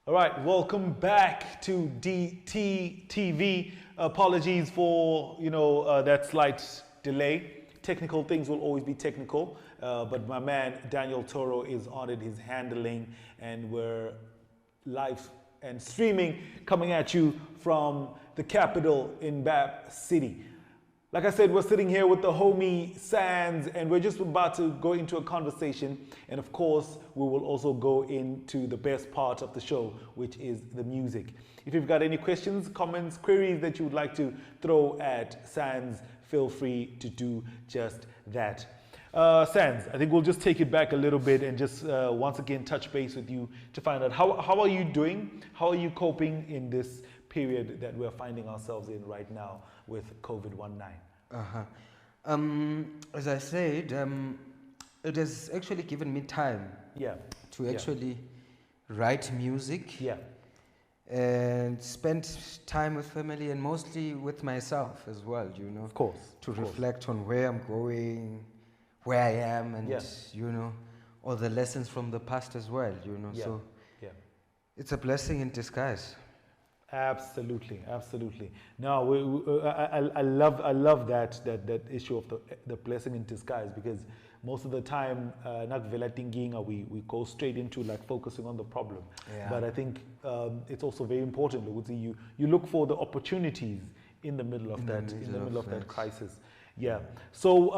All right, welcome back to DTTV. Apologies for that slight delay. Technical things will always be technical, but my man Daniel Toro is on it. He's handling, and we're live and streaming, coming at you from the capital in Bab City. Like I said, we're sitting here with the homie Sands, and we're just about to go into a conversation. And of course, we will also go into the best part of the show, which is the music. If you've got any questions, comments, queries that you would like to throw at Sands, feel free to do just that. Sands, I think we'll just take it back a little bit and just once again touch base with you to find out how are you doing? How are you coping in this period that we're finding ourselves in right now with COVID-19? As I said, it has actually given me time to actually write music and spend time with family and mostly with myself as well, Of course. To reflect on where I'm going, where I am, and, all the lessons from the past as well, So it's a blessing in disguise. Absolutely, absolutely. Now, I love that issue of the blessing in disguise, because most of the time, we go straight into like focusing on the problem. Yeah. But I think it's also very important. You look for the opportunities in the middle of that crisis. Yeah. So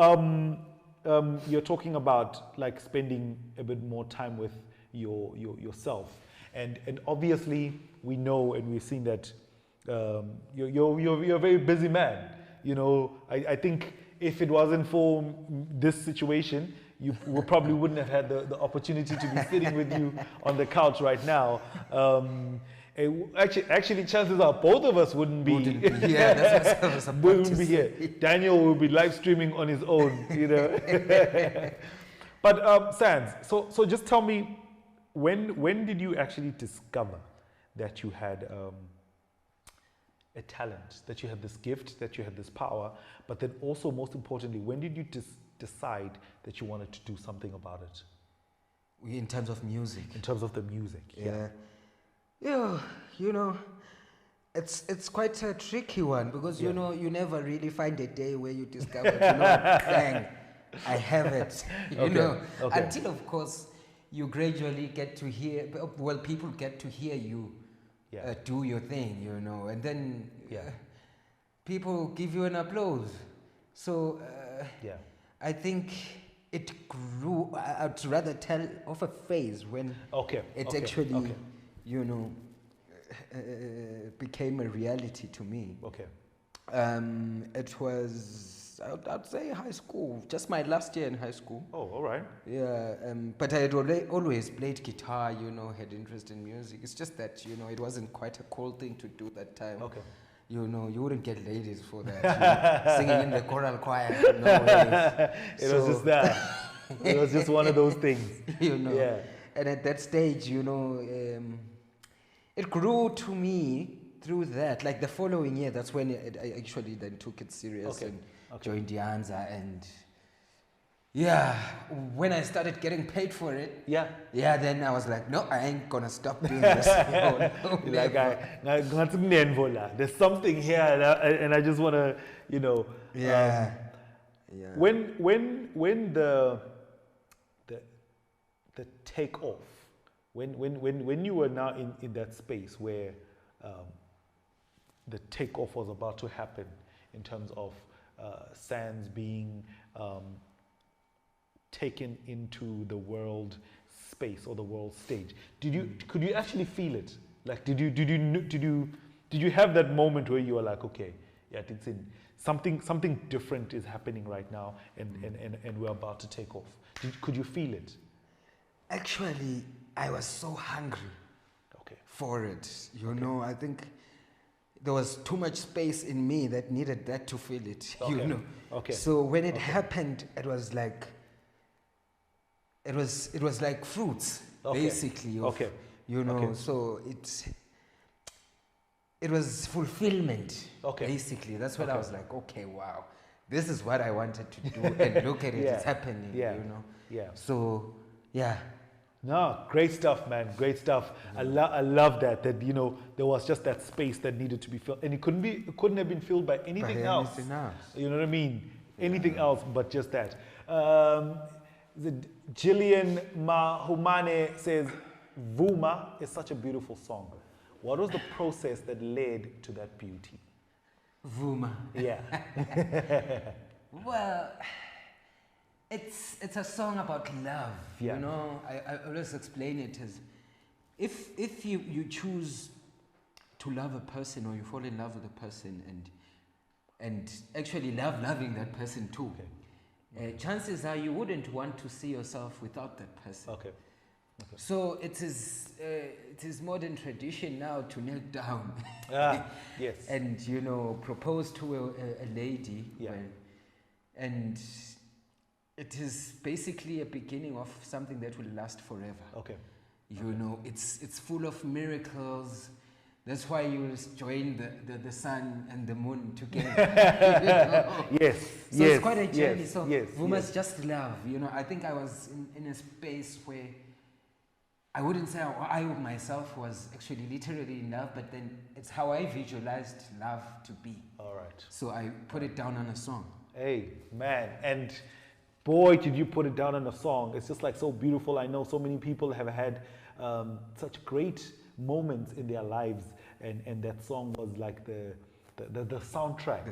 you're talking about like spending a bit more time with yourself. And obviously we know and we've seen that you're a very busy man. I think if it wasn't for this situation, you probably wouldn't have had the opportunity to be sitting with you on the couch right now. Actually, chances are both of us wouldn't be. Yeah, that's what wouldn't be here. Daniel will be live streaming on his own, But Sands, so just tell me, when did you actually discover that you had a talent, that you had this gift, that you had this power, but then also, most importantly, when did you decide that you wanted to do something about it? In terms of music? In terms of the music, Yeah, it's quite a tricky one, because, you never really find a day where you discover, bang, I have it, until, of course, you gradually get to hear, people get to hear you do your thing, and then people give you an applause. So I think it grew, I'd rather tell of a phase when it actually, became a reality to me. Okay. It was, I'd say high school, just my last year in high school. Oh, all right. Yeah, but I had always played guitar, had interest in music. It's just that, it wasn't quite a cool thing to do that time. Okay. You wouldn't get ladies for that. Singing in the choral choir, no way. It was just that. It was just one of those things. Yeah. And at that stage, it grew to me through that. Like the following year, that's when I actually then took it serious and joined the Anza. And when I started getting paid for it, then I was like, no, I ain't gonna stop doing this. There's something here, and I just want to, When the takeoff, when you were now in that space where the takeoff was about to happen, in terms of Sands being taken into the world space or the world stage, could you actually feel it? Like, did you have that moment where you were like, okay, it's in something different is happening right now, and we're about to take off? Could you feel it? Actually, I was so hungry for it. I think there was too much space in me that needed that to feel it. So when it happened, it was like fruits, basically. So it was fulfillment. Basically, that's what I was like. Okay, wow, this is what I wanted to do, and look at it, it's happening. So No, great stuff, man. Great stuff. I love that. That there was just that space that needed to be filled, and it couldn't have been filled by anything else. You know what I mean? Anything else but just that. Jillian Mahumane says, "Vuma is such a beautiful song. What was the process that led to that beauty?" Vuma. Yeah. Well, it's a song about love. Yeah. I always explain it as if you choose to love a person, or you fall in love with a person and actually loving that person too. Okay. Chances are you wouldn't want to see yourself without that person. Okay. So it is modern tradition now to kneel down. Yes. And propose to a lady. Yeah. And it is basically a beginning of something that will last forever. Okay. It's full of miracles. That's why you join the sun and the moon together. Yes. So it's quite a journey. Yes. So yes. we must just love. I think I was in a space where I wouldn't say I myself was actually literally in love, but then it's how I visualized love to be. All right. So I put it down on a song. Hey, man. And boy, did you put it down on a song. It's just like so beautiful. I know so many people have had such great moments in their lives, and that song was like the soundtrack,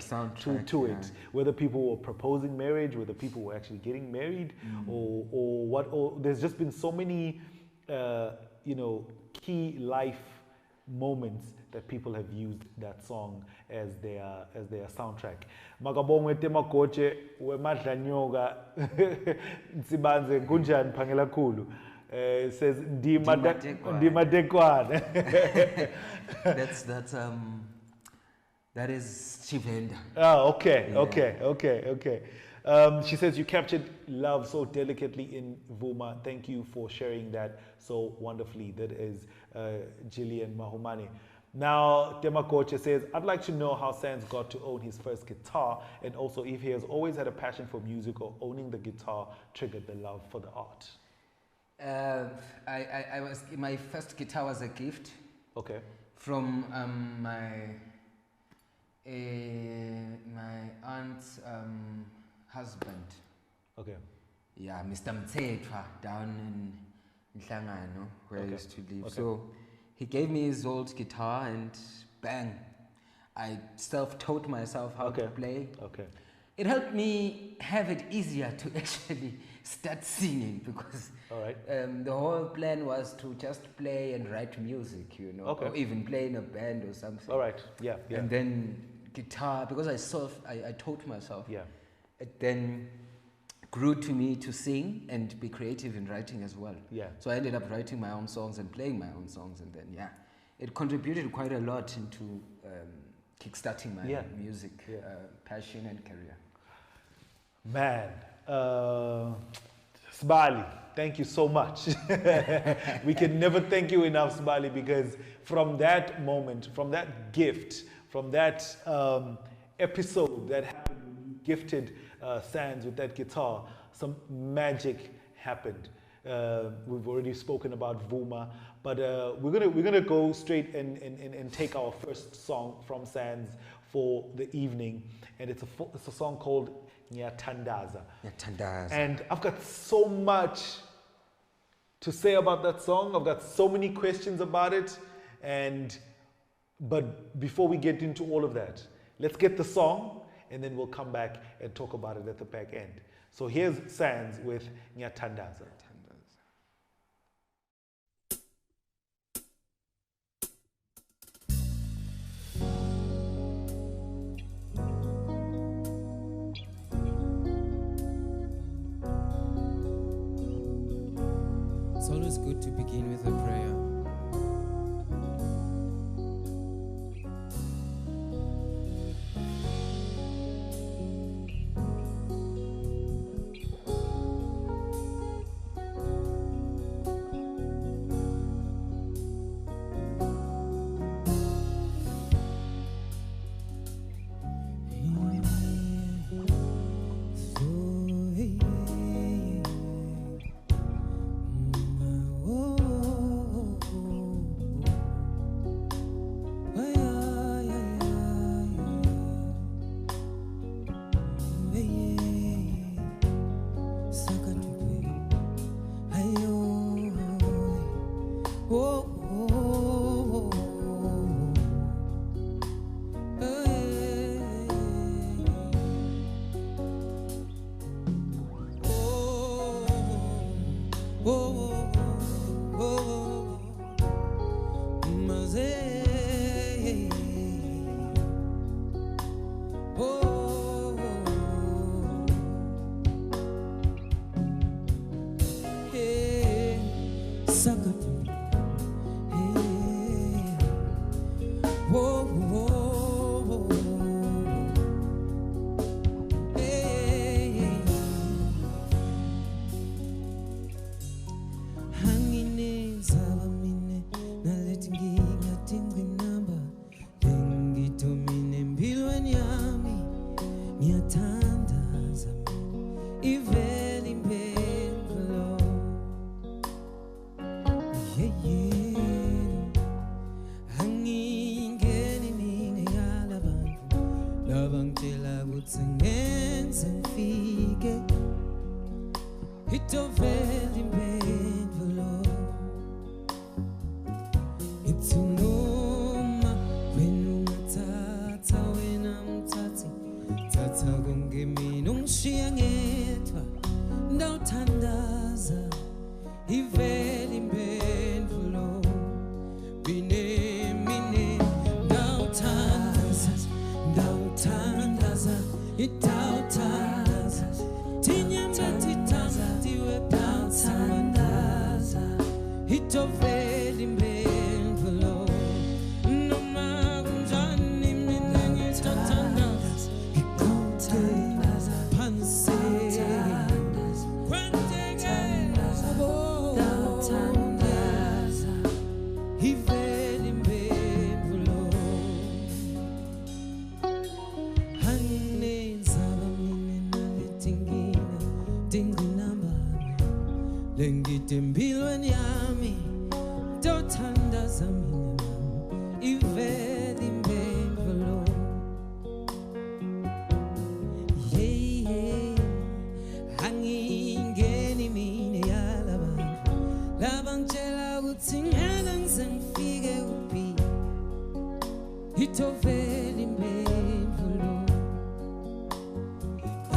to it. Whether people were proposing marriage, whether people were actually getting married, or what. Or there's just been so many, key life moments that people have used that song as their soundtrack. Makabongwe temagoche wemadlanyoka nsibanze kunjani phangela khulu. Says Ndimadekwana. That is Chivenda. Oh, okay, yeah. Okay. She says you captured love so delicately in Vuma. Thank you for sharing that so wonderfully. That is Jillian Mahumani. Now, Temakoche says, I'd like to know how Sands got to own his first guitar, and also if he has always had a passion for music or owning the guitar triggered the love for the art. My first guitar was a gift. Okay. From my aunt's husband. Okay. Yeah, Mr. Mtsetwa down in Hlangano, where I used to live. Okay. So he gave me his old guitar, and bang, I self-taught myself how to play. Okay. It helped me have it easier to actually start singing, because the whole plan was to just play and write music, or even play in a band or something. All right, yeah. And then guitar, because I taught myself. Yeah. It then grew to me to sing and be creative in writing as well. Yeah. So I ended up writing my own songs and playing my own songs, and then it contributed quite a lot into kickstarting my music passion and career. Man, Sbali, thank you so much. We can never thank you enough, Sbali, because from that moment, from that gift, from that episode that happened when you gifted Sands with that guitar, some magic happened. We've already spoken about Vuma, but we're gonna go straight and take our first song from Sands for the evening, and it's a song called Nyatandaza. And I've got so much to say about that song. I've got so many questions about it, but before we get into all of that, let's get the song, and then we'll come back and talk about it at the back end. So here's Sands with Nyatandaza. It's always good to begin with a prayer. ivela impendulo. Yeah, yeah. Angingeni ninge yalabantu labangitshela ukuthi ngenze ngifike. Itovela impendulo. Ithi noma wena ungathatha wena mthathe thatha konke mina ungishiya ngedwa ndawuthandaza ivela impendulo mine ndawuthandaza idawuthandaza tinyamba tiwe ndawuthandaza itovela impendulo noma kunjani mina ngithandaza idawuthandaza phansi kwenteke ndawuthandaza ivela impendulo hanginezaba mina naletingina tinginambami lengide empilweni yami ndawuthandaza mina ivela impendulo. Yeah, angingeni mina yalabantu labangitshela ukuthi ngeke ngize ngifike kuphi itovela impendulo.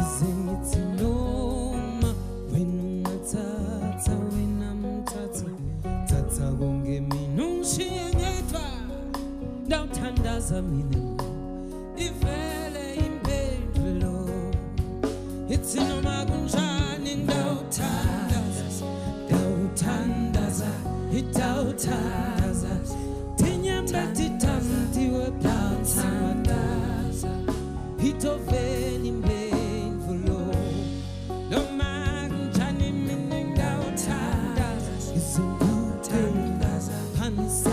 Ize ngithi noma wena ungathatha wena mthathe thatha konke mina ungishiye ngedwa ndawuthandaza mina ivele impendulo. Ithi noma kunjani ndawuthandaza idawuthandaza tinyamba titamtiwe ndawuthandaza itovela impendulo noma kunjani mina ndawuthandaza izonguthandaza phansi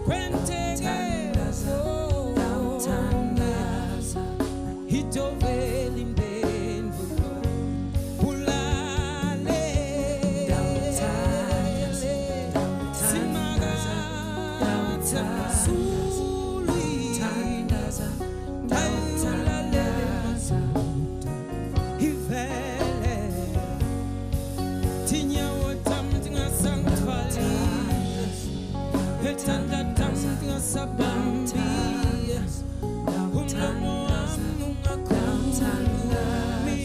kwenteke ndawuthandaza itovela impendulo bulale simaka suli ndawuthandaza ivele tinyawo tami tingasangithwali ethanda tami tingasabambi umlomo wami ungakhulumi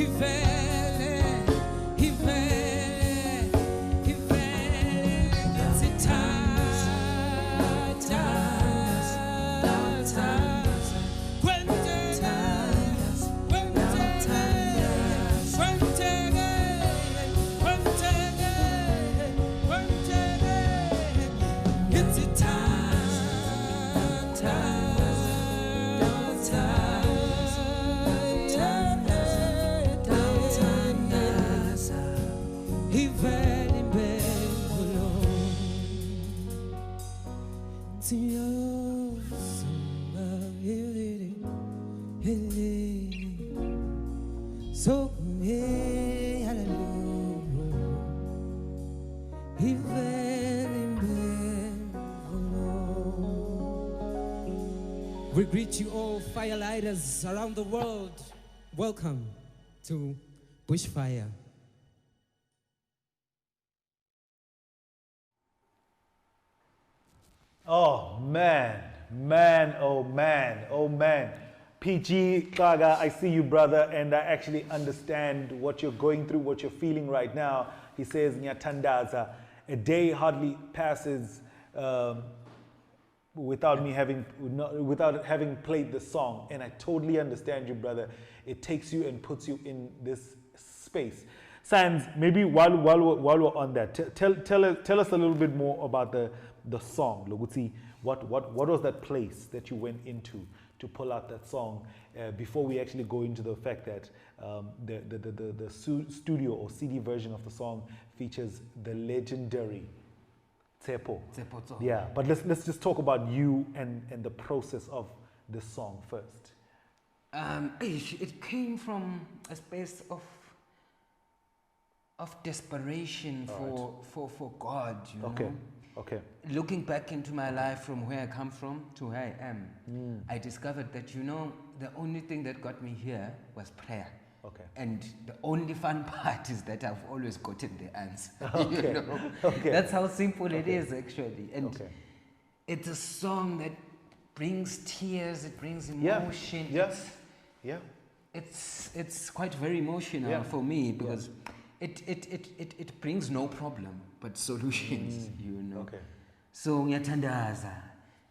ivele So hallelujah, we greet you all firelighters around the world. Welcome to Bushfire. Oh man, oh man. PG Kaga, I see you, brother, and I actually understand what you're going through, what you're feeling right now. He says, Nyatandaza, a day hardly passes without having played the song, and I totally understand you, brother. It takes you and puts you in this space. Sands, maybe while we're on that, tell us a little bit more about the song. Loguti, what was that place that you went into to pull out that song before we actually go into the fact that the studio or CD version of the song features the legendary Tsepo. Yeah, but let's just talk about you and the process of this song first. It came from a space of desperation for God, you know. Okay. Looking back into my life from where I come from to where I am, I discovered that, you know, the only thing that got me here was prayer. Okay. And the only fun part is that I've always gotten the answer. Okay. You know? Okay. That's how simple it is, actually. And Okay. it's a song that brings tears, it brings emotion. Yeah. It's quite very emotional for me because it brings no problem but solutions, you know. Okay. So ngiyathandaza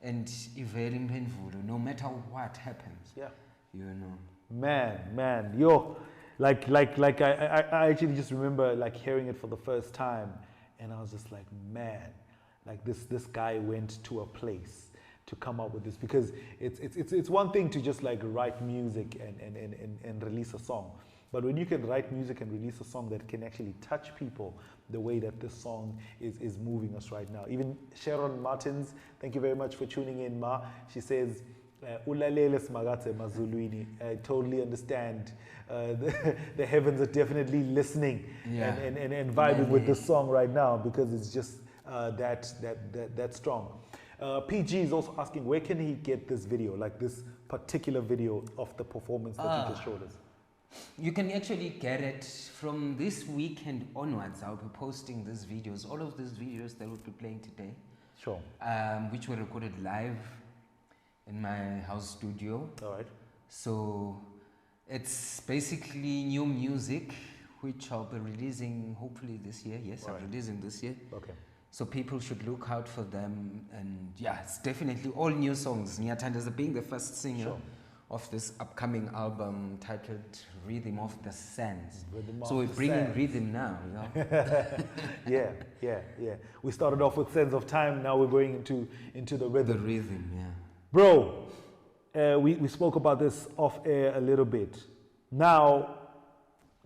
and ivele imphendvulo no matter what happens. Yeah. You know. Man, yo, like I actually just remember like hearing it for the first time, and I was just like, man, like this guy went to a place to come up with this, because it's one thing to just like write music and release a song, but when you can write music and release a song that can actually touch people the way that this song is moving us right now. Even Sharon Martins, thank you very much for tuning in, Ma. She says, Ulalele smagate mazulwini. I totally understand. The heavens are definitely listening and vibing with this song right now, because it's just that strong. PG is also asking, where can he get this video, like this particular video of the performance that you just showed us? You can actually get it from this weekend onwards. I'll be posting these videos, all of these videos that we'll be playing today. Sure. Which were recorded live in my house studio. All right. So it's basically new music, which I'll be releasing hopefully this year. Yes, I'm releasing this year. Okay. So people should look out for them. And yeah, it's definitely all new songs. Nyathandaza being the first singer of this upcoming album titled Rhythm of the Sands. So we're bringing rhythm now, you know? Yeah. We started off with Sense of Time, now we're going into the rhythm. The rhythm, yeah. Bro, we spoke about this off air a little bit. Now,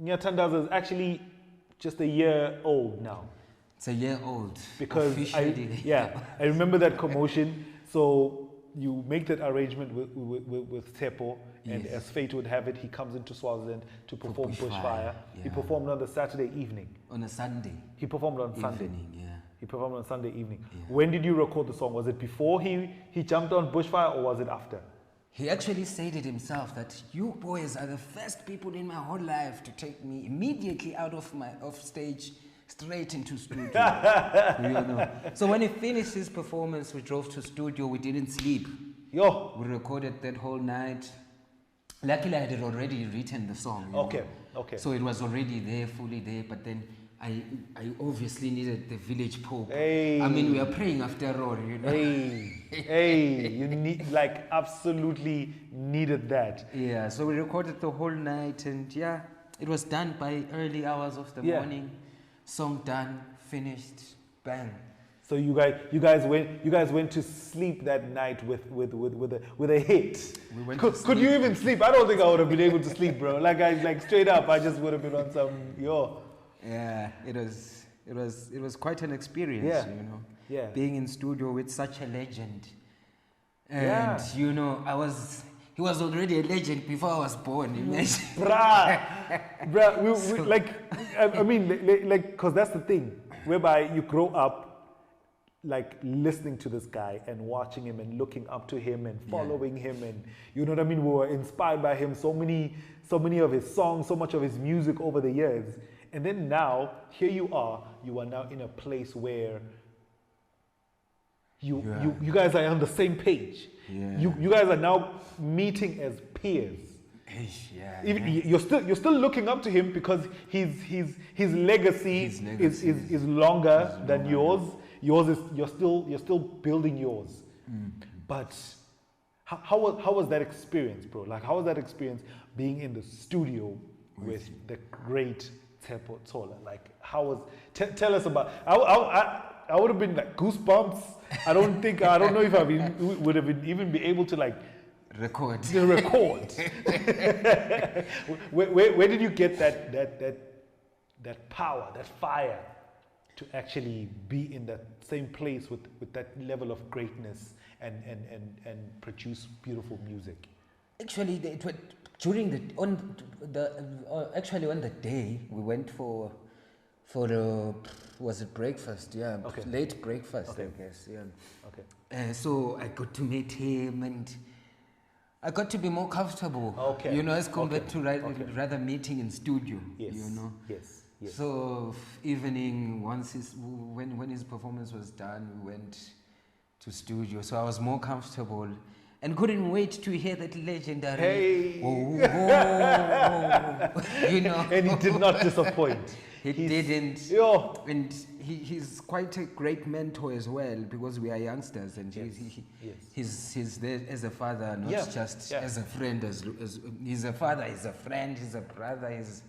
Nyathandaza is actually just a year old now. It's a year old. Because I remember that commotion. So you make that arrangement with Tepo, and as fate would have it, he comes into Swaziland to perform Bushfire. Yeah. He performed on the Saturday evening. On a Sunday. He performed on Sunday. Evening, yeah. He performed on Sunday evening. Yeah. When did you record the song? Was it before he jumped on Bushfire, or was it after? He actually said it himself, that you boys are the first people in my whole life to take me immediately out of stage straight into studio. You know. So when he finished his performance, we drove to studio. We didn't sleep. Yo. We recorded that whole night. Luckily, I had already written the song. Okay. So it was already there, fully there. But then I obviously needed the village pope. Hey. I mean, we are praying after all, you know. Hey, you need, like, absolutely needed that. Yeah. So we recorded the whole night, and yeah, it was done by early hours of the morning. Song done, finished, bang. So you guys went to sleep that night with a hit. Could you even sleep? I don't think I would have been able to sleep, bro. Like straight up, I just would have been on some Yeah, it was quite an experience, you know. Yeah. Being in studio with such a legend. And you know, he was already a legend before I was born, imagine. Bruh, I mean, because that's the thing, whereby you grow up, like, listening to this guy and watching him and looking up to him and following him, and you know what I mean? We were inspired by him, so many of his songs, so much of his music over the years. And then now, here you are now in a place where you guys are on the same page. Yeah. You guys are now meeting as peers. You're still looking up to him because his legacy is longer than yours. Yours is you're still building yours. But how was that experience, bro? Like, how was that experience being in the studio with the great Tepo Tola? Like, how was? Tell us about. I would have been like goosebumps. I don't know if I would have even be able to like record. Where did you get that power, that fire, to actually be in that same place with that level of greatness and produce beautiful music? Actually, during actually on the day we went for the, was it breakfast? Yeah, Okay. late breakfast, Okay. I guess. Yeah. Okay. So I got to meet him and I got to be more comfortable. Okay. You know, as compared Okay. to rather meeting in studio. Yes. You know. Yes. Yes. So evening, once when his performance was done, we went to studio. So I was more comfortable and couldn't wait to hear that legendary. Hey. Whoa, whoa, you know. And he did not disappoint. He didn't. Yo. And he's quite a great mentor as well, because we are youngsters, and Yes. he's there as a father, not Yeah. just Yeah. as a friend. As he's a father, he's a friend, he's a brother, he's,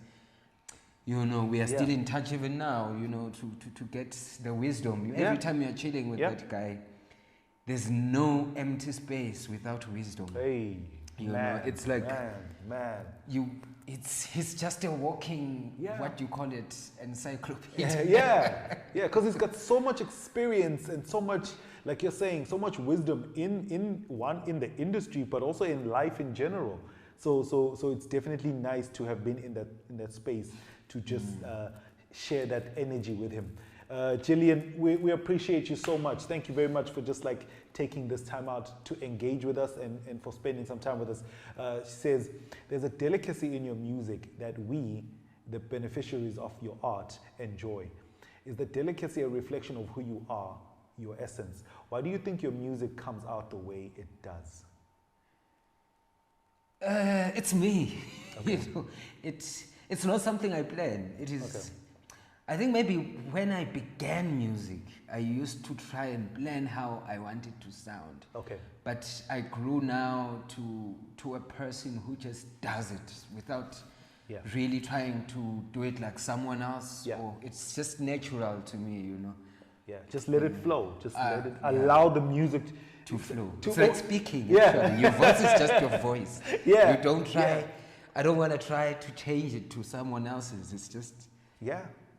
you know, we are still in touch even now, you know, to get the wisdom. Every time you're chilling with that guy, there's no empty space without wisdom. Hey. You man, know, it's like man. he's just a walking, what you call it, encyclopedia. Yeah, because he's got so much experience and so much, like you're saying, so much wisdom in the industry, but also in life in general. So it's definitely nice to have been in that space to just share that energy with him. Gillian, we appreciate you so much. Thank you very much for just like taking this time out to engage with us and for spending some time with us. She says, there's a delicacy in your music that we, the beneficiaries of your art, enjoy. Is the delicacy a reflection of who you are, your essence? Why do you think your music comes out the way it does? It's me. Okay. You know, it's not something I plan. It is. Okay. I think maybe when I began music, I used to try and plan how I wanted to sound. Okay. But I grew now to a person who just does it without really trying to do it like someone else. Yeah. Or it's just natural to me, you know. Yeah. Just let it flow. Just let it allow the music to flow. It's like speaking. Actually. Your voice is just your voice. Yeah. You don't try. I don't want to try to change it to someone else's. It's just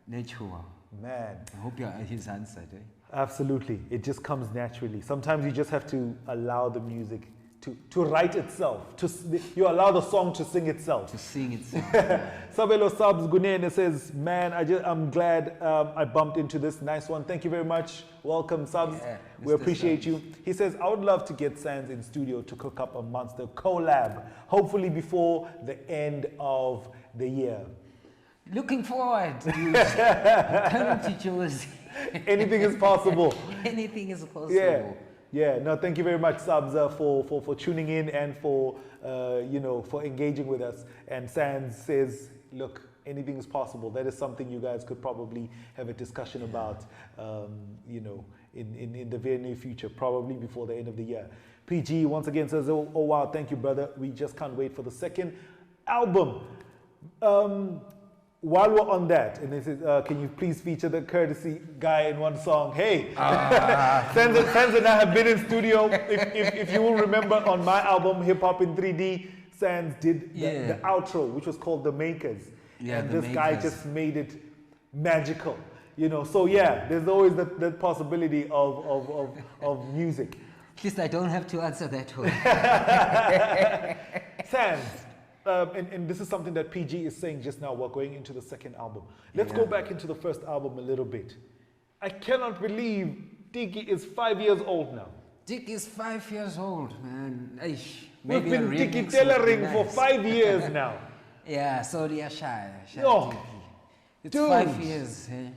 natural. Man. I hope he's answered. Eh? Absolutely. It just comes naturally. Sometimes you just have to allow the music to write itself. You allow the song to sing itself. To sing itself. Sabelo Subs Gunene says, man, I'm glad I bumped into this nice one. Thank you very much. Welcome, Subs. Yeah, we appreciate you. He says, I would love to get Sands in studio to cook up a monster collab, hopefully before the end of the year. Looking forward, dude. Come to Jersey. Anything is possible. Anything is possible. Yeah. No, thank you very much, Subs, for tuning in and for for engaging with us. And Sands says, look, anything is possible. That is something you guys could probably have a discussion about, in the very near future, probably before the end of the year. PG once again says, oh wow, thank you, brother. We just can't wait for the second album. While we're on that, and this is, can you please feature the KrTC guy in one song? Hey, Sands and I have been in studio. If you will remember, on my album Hip Hop in 3D, Sands did the outro, which was called The Makers. Yeah, and this guy just made it magical. So there's always that possibility of music. At least I don't have to answer that one. Sands. And this is something that PG is saying just now. We're going into the second album. Let's go back into the first album a little bit. I cannot believe Diggy is 5 years old now. Dick is 5 years old, man. We've been Diggy tailoring for 5 years now. Yeah, sorry, shy. Oh, it's dude. 5 years. Eh?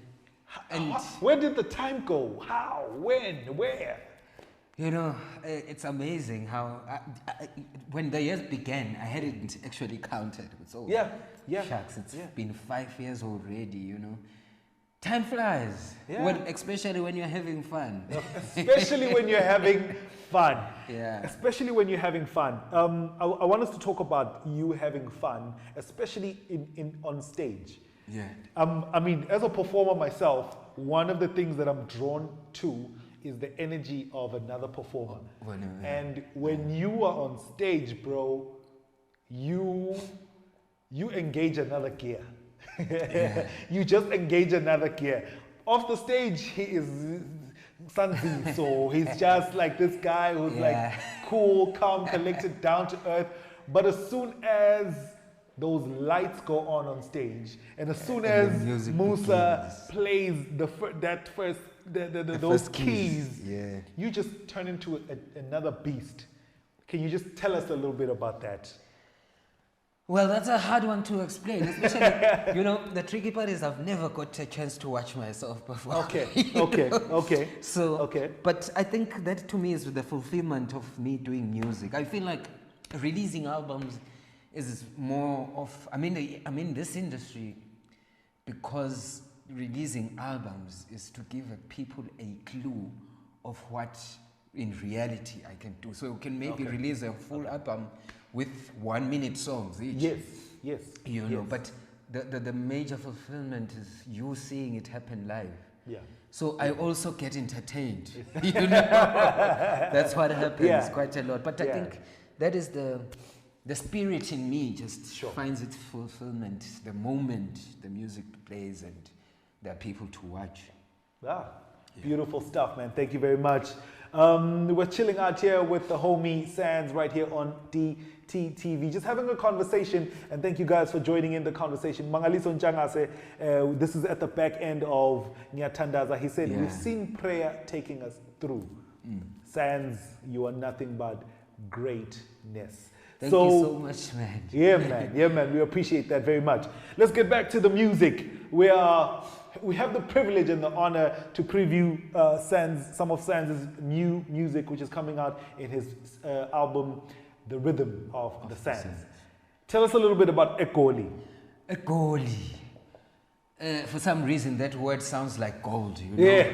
And where did the time go? How? When? Where? It's amazing how when the years began, I hadn't actually counted. So shucks, it's been 5 years already. Time flies. Yeah. Especially when you're having fun. Especially when you're having fun. Yeah. Especially when you're having fun. I want us to talk about you having fun, especially on stage. Yeah. As a performer myself, one of the things that I'm drawn to is the energy of another performer. And when you are on stage, bro, you engage another gear. You just engage another gear. Off the stage, he is Sandziso. He's just like this guy who's like cool, calm, collected, down to earth. but as soon as those lights go on stage, and as soon as Musa plays those keys, you just turn into another beast. Can you just tell us a little bit about that? Well, that's a hard one to explain, especially, the tricky part is I've never got a chance to watch myself perform. Okay. So, but I think that to me is the fulfillment of me doing music. I feel like releasing albums is more of, I'm in this industry because releasing albums is to give people a clue of what in reality I can do. So you can maybe release a full album with 1 minute songs each. Yes. But the major fulfillment is you seeing it happen live. Yeah. So I also get entertained. That's what happens quite a lot. But I think that is the spirit in me just finds its fulfillment the moment the music plays and there are people to watch. Beautiful stuff, man. Thank you very much. We're chilling out here with the homie Sands right here on DTTV, just having a conversation, and thank you guys for joining in the conversation. Mangaliso Njangase, this is at the back end of Nyatandaza. He said, we've seen prayer taking us through. Sands, you are nothing but greatness. Thank you so much, man. Yeah, man. We appreciate that very much. Let's get back to the music. We have the privilege and the honor to preview some of Sands' new music, which is coming out in his album, The Rhythm of the Sands. Tell us a little bit about Ekoli. Ekoli. For some reason, that word sounds like gold. Yeah.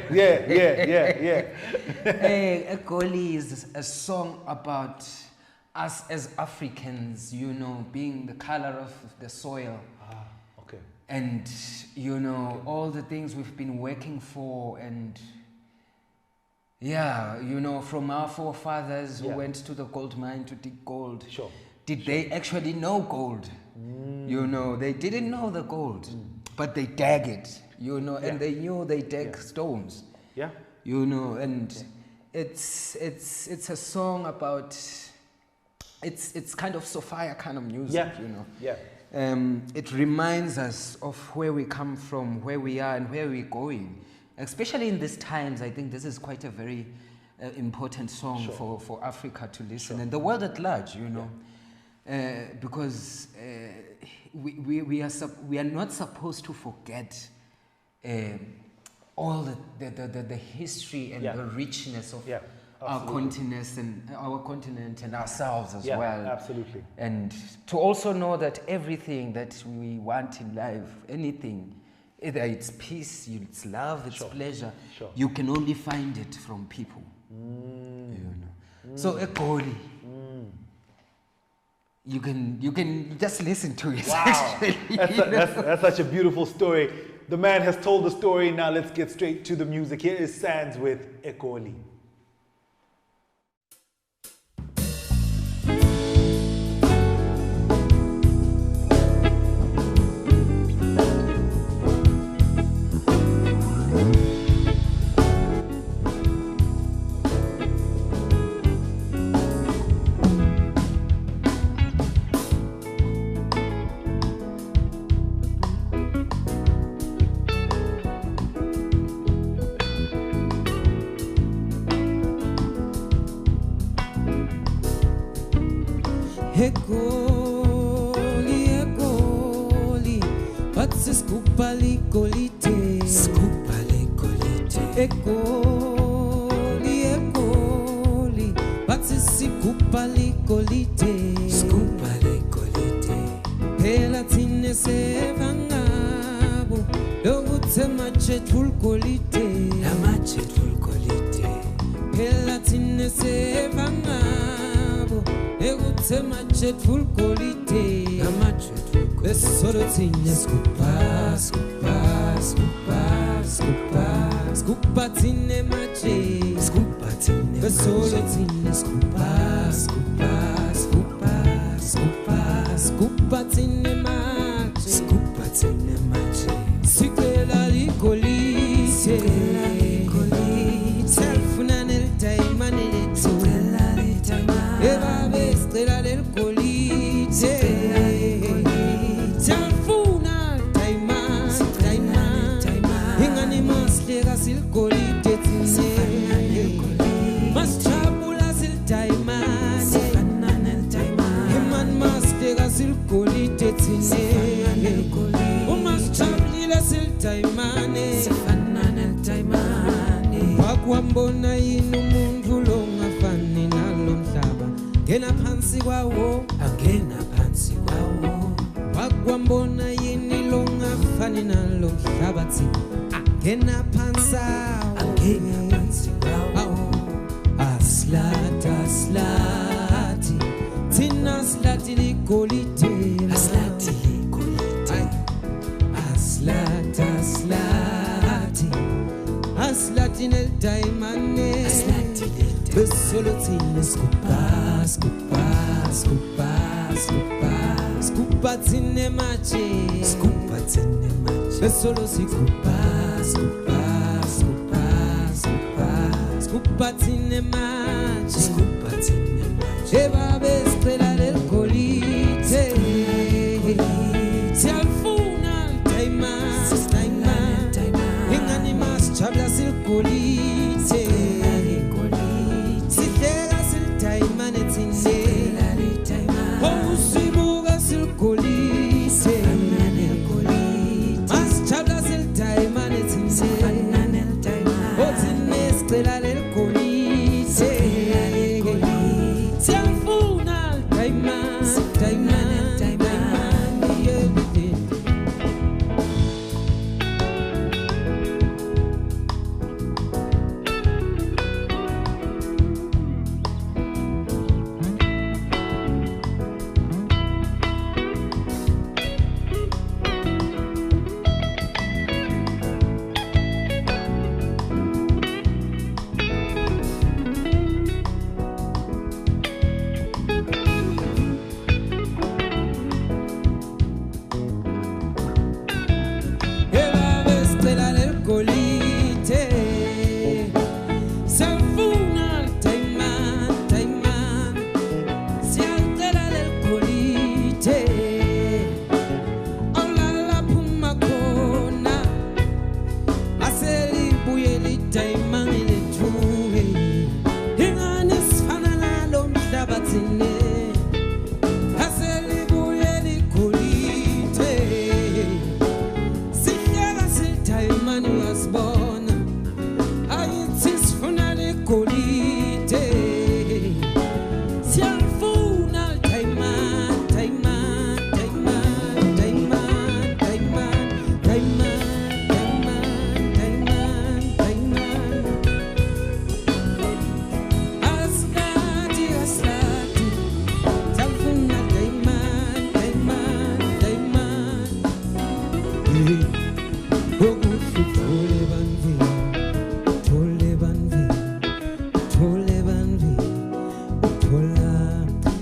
Ekoli is a song about us as Africans, being the color of the soil. And, all the things we've been working for and, from our forefathers who went to the gold mine to dig gold. Did they actually know gold? They didn't know the gold, but they dug it, and they knew they dug stones. And it's a song about, it's kind of Sophia kind of music, It reminds us of where we come from, where we are, and where we're going. Especially in these times, I think this is quite a very important song for Africa to listen, and the world at large, because we are not supposed to forget all the history and the richness of our continent and ourselves as well. Absolutely. And to also know that everything that we want in life, anything, either it's peace, it's love, it's pleasure, you can only find it from people. So Ekoli, you can just listen to it. Wow, that's such a beautiful story. The man has told the story. Now let's get straight to the music. Here is Sands with Ekoli. Ekoli, but scoopali colite. Ekoli, but scoopali colite. Hela tine se vangabo, logutse mache tul colite. Hela tine se vangabo, logutse mache tul colite. Besorotinya scupa tine mache. Besorotinya scupa tine mache. Sikela likolite. Selfuna nel taimane. Eva bestela del colite. masideka silgolide thine masijabula silidayimane eman masideka silgolide thine umasijabulile silidayimane wakwambona yini umuntu longafani nalo mhlaba ngena phansi kwawo angena phansi kwawo wakwambona yini longafani nalo mhlaba thi angena phansi kwawo aslati thina slati ligolide aslati aslati nel diamante besolo thina scupa thine mache besolo scupa thine mache eba besicela del golite siyalfuna diamante ingani masijabula silgolite sidleka silidayimane thine ousibuka silgolite masijabula silidayimane thine othine sicela lelgolite siyalfuna diamante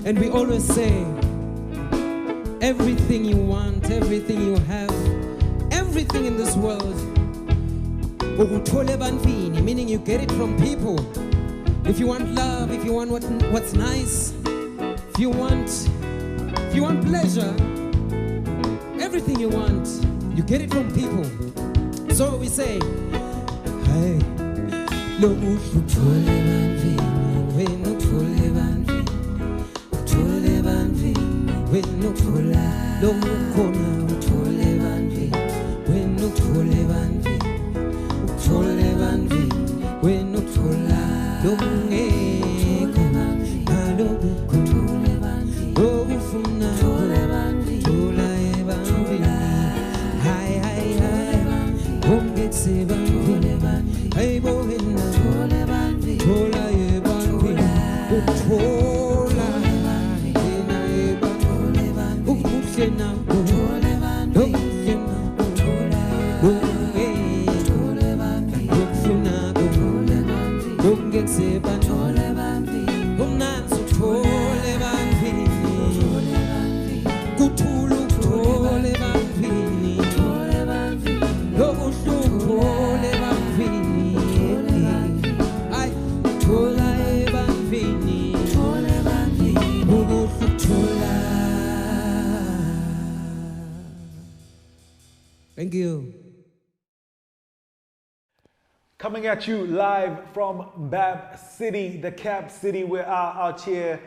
And we always say, everything you want, everything you have, everything in this world, meaning you get it from people. If you want love, if you want what's nice, if you want pleasure, everything you want, you get it from people. So we say, hey, Thank you. Coming at you live from Bab City, the Cap City. We're out here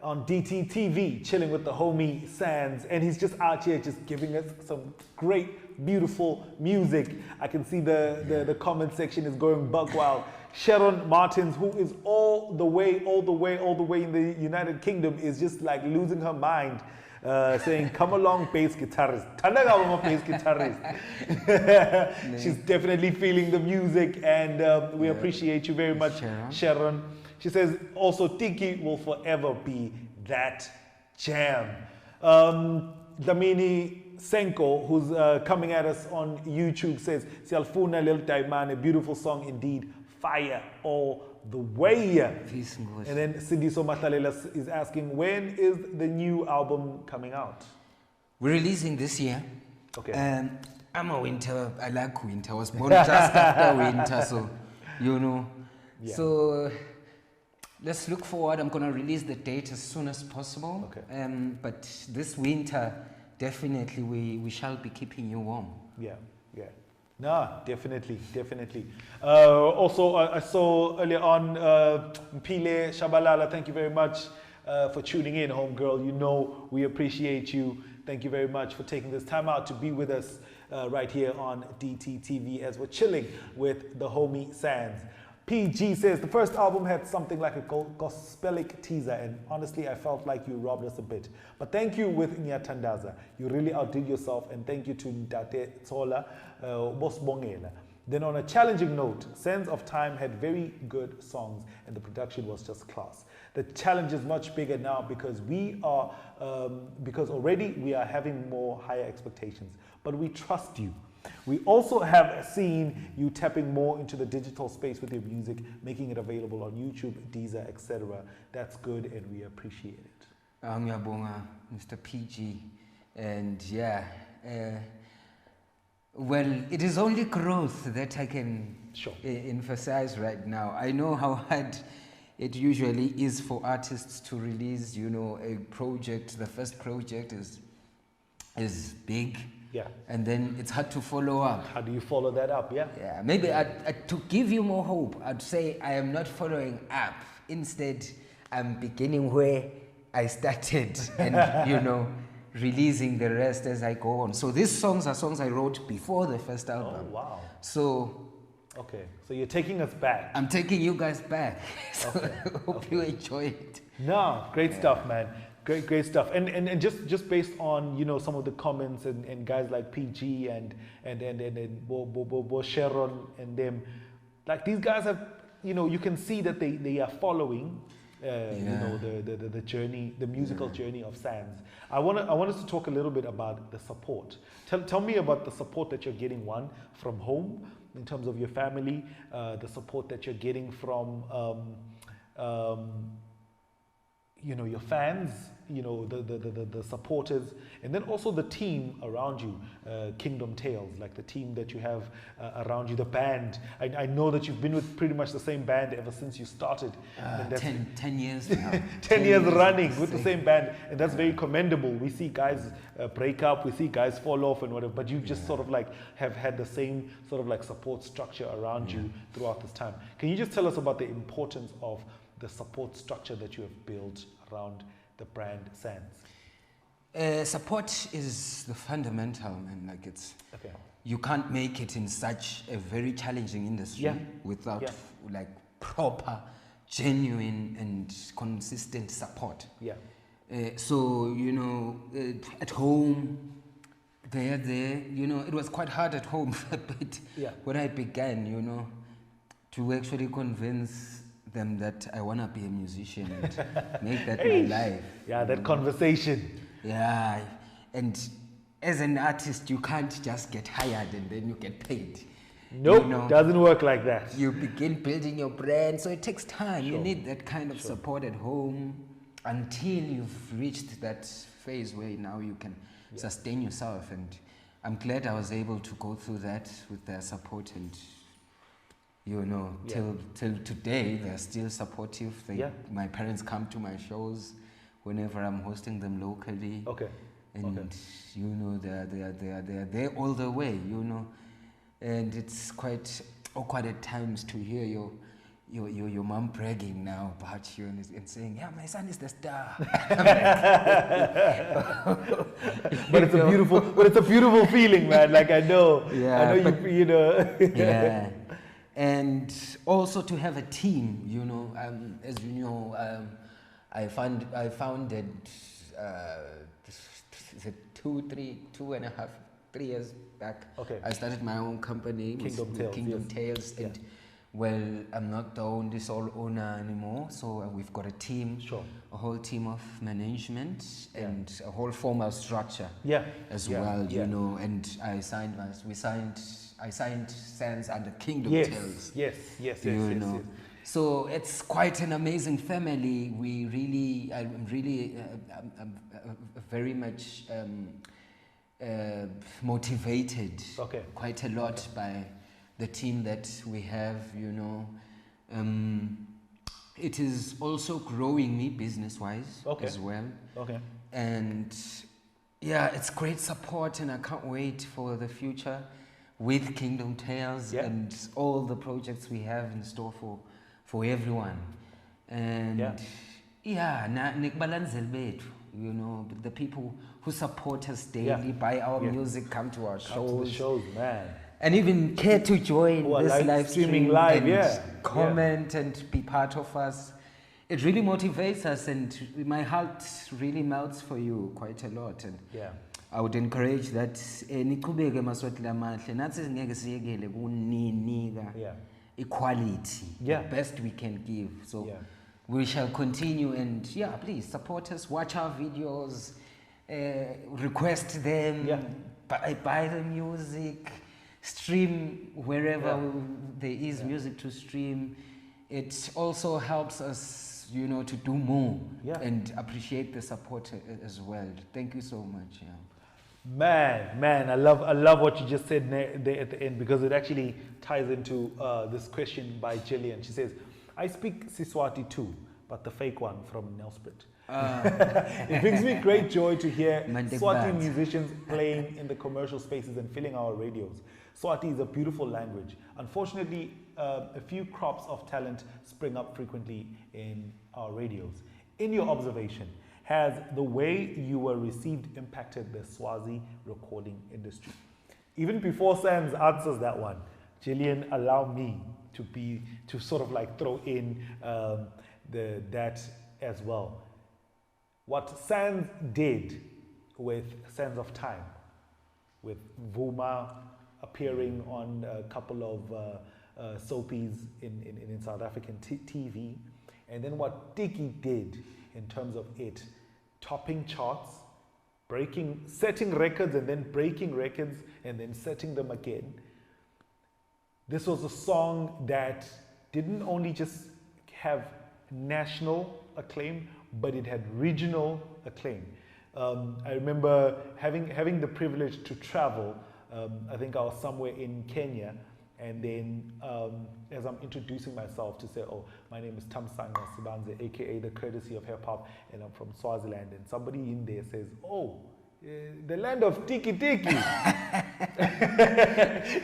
on DTTV, chilling with the homie Sands, and he's just out here just giving us some great, beautiful music. I can see the comment section is going buck wild. Sharon Martins, who is all the way in the United Kingdom, is just like losing her mind. Saying, come along, bass guitarist. Bass guitarist. She's definitely feeling the music, and we appreciate you very much, Sharon. She says, also, Tiki will forever be that jam. Dlamini Senko, who's coming at us on YouTube, says, Sialfuna Lil Taimane, a beautiful song indeed, fire all the way. And then Sandziso Sands is asking, when is the new album coming out? We're releasing this year. Okay. I'm a winter. I like winter. I was born just after winter, so you know. Yeah. So let's look forward. I'm gonna release the date as soon as possible. Okay. But this winter, definitely we shall be keeping you warm. Yeah. No, definitely. Also, I saw earlier on Mpile Shabalala. Thank you very much for tuning in, homegirl. You know we appreciate you. Thank you very much for taking this time out to be with us right here on DTTV as we're chilling with the homie Sands. PG says, the first album had something like a gospelic teaser, and honestly, I felt like you robbed us a bit. But thank you with Nyatandaza. You really outdid yourself, and thank you to Ntate Tsola, Boss Bongela. Then on a challenging note, Sense of Time had very good songs, and the production was just class. The challenge is much bigger now because because already we are having more higher expectations, but we trust you. We also have seen you tapping more into the digital space with your music, making it available on YouTube, Deezer, etc. That's good, and we appreciate it. Mr. PG, and yeah, well, it is only growth that I can emphasize right now. I know how hard it usually is for artists to release, you know, a project. The first project is big. Yeah. And then it's hard to follow up. How do you follow that up? Yeah. Yeah. Maybe to give you more hope, I'd say I am not following up. Instead, I'm beginning where I started and, you know, releasing the rest as I go on. So these songs are songs I wrote before the first album. Oh, wow. So... Okay. So you're taking us back. I'm taking you guys back. So hope you enjoy it. No, great stuff, man. Great stuff, and just based on, you know, some of the comments and guys like PG and Bo Sharon and them, like these guys have, you know, you can see that they are following, you know, the journey, the musical journey of Sands. I want us to talk a little bit about the support. Tell me about the support that you're getting, one from home in terms of your family, the support that you're getting from you know, your fans, you know, the supporters, and then also the team around you, Kingdom Tales, like the team that you have around you, the band. I know that you've been with pretty much the same band ever since you started. And that's 10 years now. 10 years running with the same band, and that's very commendable. We see guys break up, we see guys fall off and whatever, but you just sort of like have had the same sort of like support structure around you throughout this time. Can you just tell us about the importance of the support structure that you have built around the brand Sands? Support is the fundamental, man. Like it's, you can't make it in such a very challenging industry without like proper, genuine and consistent support. Yeah. So, you know, at home, there, you know, it was quite hard at home but when I began, you know, to actually convince them that I want to be a musician and make that my life. Yeah, that conversation. Yeah, and as an artist, you can't just get hired and then you get paid. Nope, you know, doesn't work like that. You begin building your brand, so it takes time. You need that kind of support at home until you've reached that phase where now you can sustain yourself. And I'm glad I was able to go through that with their support, and you know, till today, they're still supportive. My parents come to my shows whenever I'm hosting them locally. And you know, they're there all the way, you know. And it's quite awkward at times to hear your mom bragging now about you and saying, yeah, my son is the star. But it's a beautiful feeling, man. Like I know you know. Yeah. And also to have a team, you know, as you know, I founded 2.5, 3 years back. Okay. I started my own company, Kingdom Tales, and well, I'm not the only sole owner anymore, so we've got a team, a whole team of management and a whole formal structure as well, you know. And I signed Sands under Kingdom Tales. Yes. So it's quite an amazing family. I'm very much motivated quite a lot by the team that we have, you know. It is also growing me business-wise as well. And yeah, it's great support, and I can't wait for the future with Kingdom Tales and all the projects we have in store for everyone. And you know, the people who support us daily, buy our music, come to our shows. To the shows, man. And even care to join this live streaming and comment and be part of us. It really motivates us, and my heart really melts for you quite a lot. And I would encourage that equality, the best we can give. So we shall continue, and please support us, watch our videos, request them, buy the music, stream wherever there is music to stream. It also helps us, you know, to do more and appreciate the support as well. Thank you so much. Man, I love what you just said there at the end, because it actually ties into this question by Jillian. She says, I speak Siswati too, but the fake one from Nelspruit. It brings me great joy to hear Swati musicians playing in the commercial spaces and filling our radios. Swati is a beautiful language. Unfortunately, a few crops of talent spring up frequently in our radios. In your observation, has the way you were received impacted the Swazi recording industry? Even before Sands answers that one, Jillian, allow me to sort of like throw in that as well. What Sands did with Sands of Time, with Vuma appearing on a couple of soapies in South African TV, and then what Tiki did in terms of it topping charts, setting records and then breaking records and then setting them again. This was a song that didn't only just have national acclaim, but it had regional acclaim. I remember having the privilege to travel. I think I was somewhere in Kenya, and then as I'm introducing myself to say, oh, my name is Sandziso Sands, aka the KrTC of Hip Hop, and I'm from Swaziland, and somebody in there says, oh, the land of Tiki Tiki.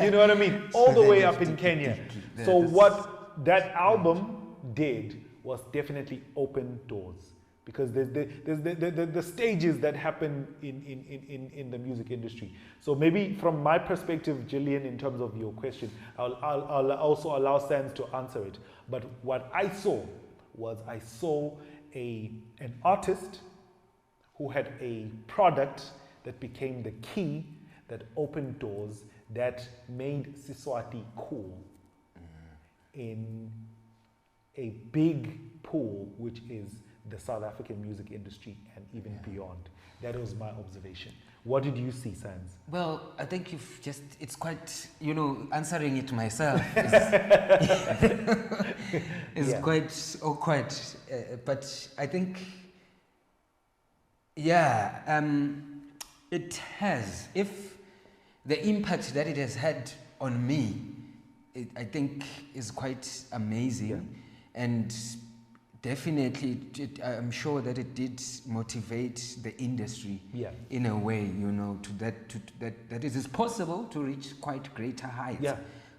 You know what I mean? All the way up in Kenya. So what that album did was definitely open doors, because there's the stages that happen in the music industry. So maybe from my perspective, Jillian, in terms of your question, I'll also allow Sands to answer it. But what I saw was an artist who had a product that became the key, that opened doors, that made Siswati cool in a big pool, which is the South African music industry and even beyond. That was my observation. What did you see, Sands? Well, I think it's quite, you know, answering it myself is quite awkward. But I think, it has, if the impact that it has had on me, I think is quite amazing. And definitely, I'm sure that it did motivate the industry in a way, you know, that it is possible to reach quite greater heights.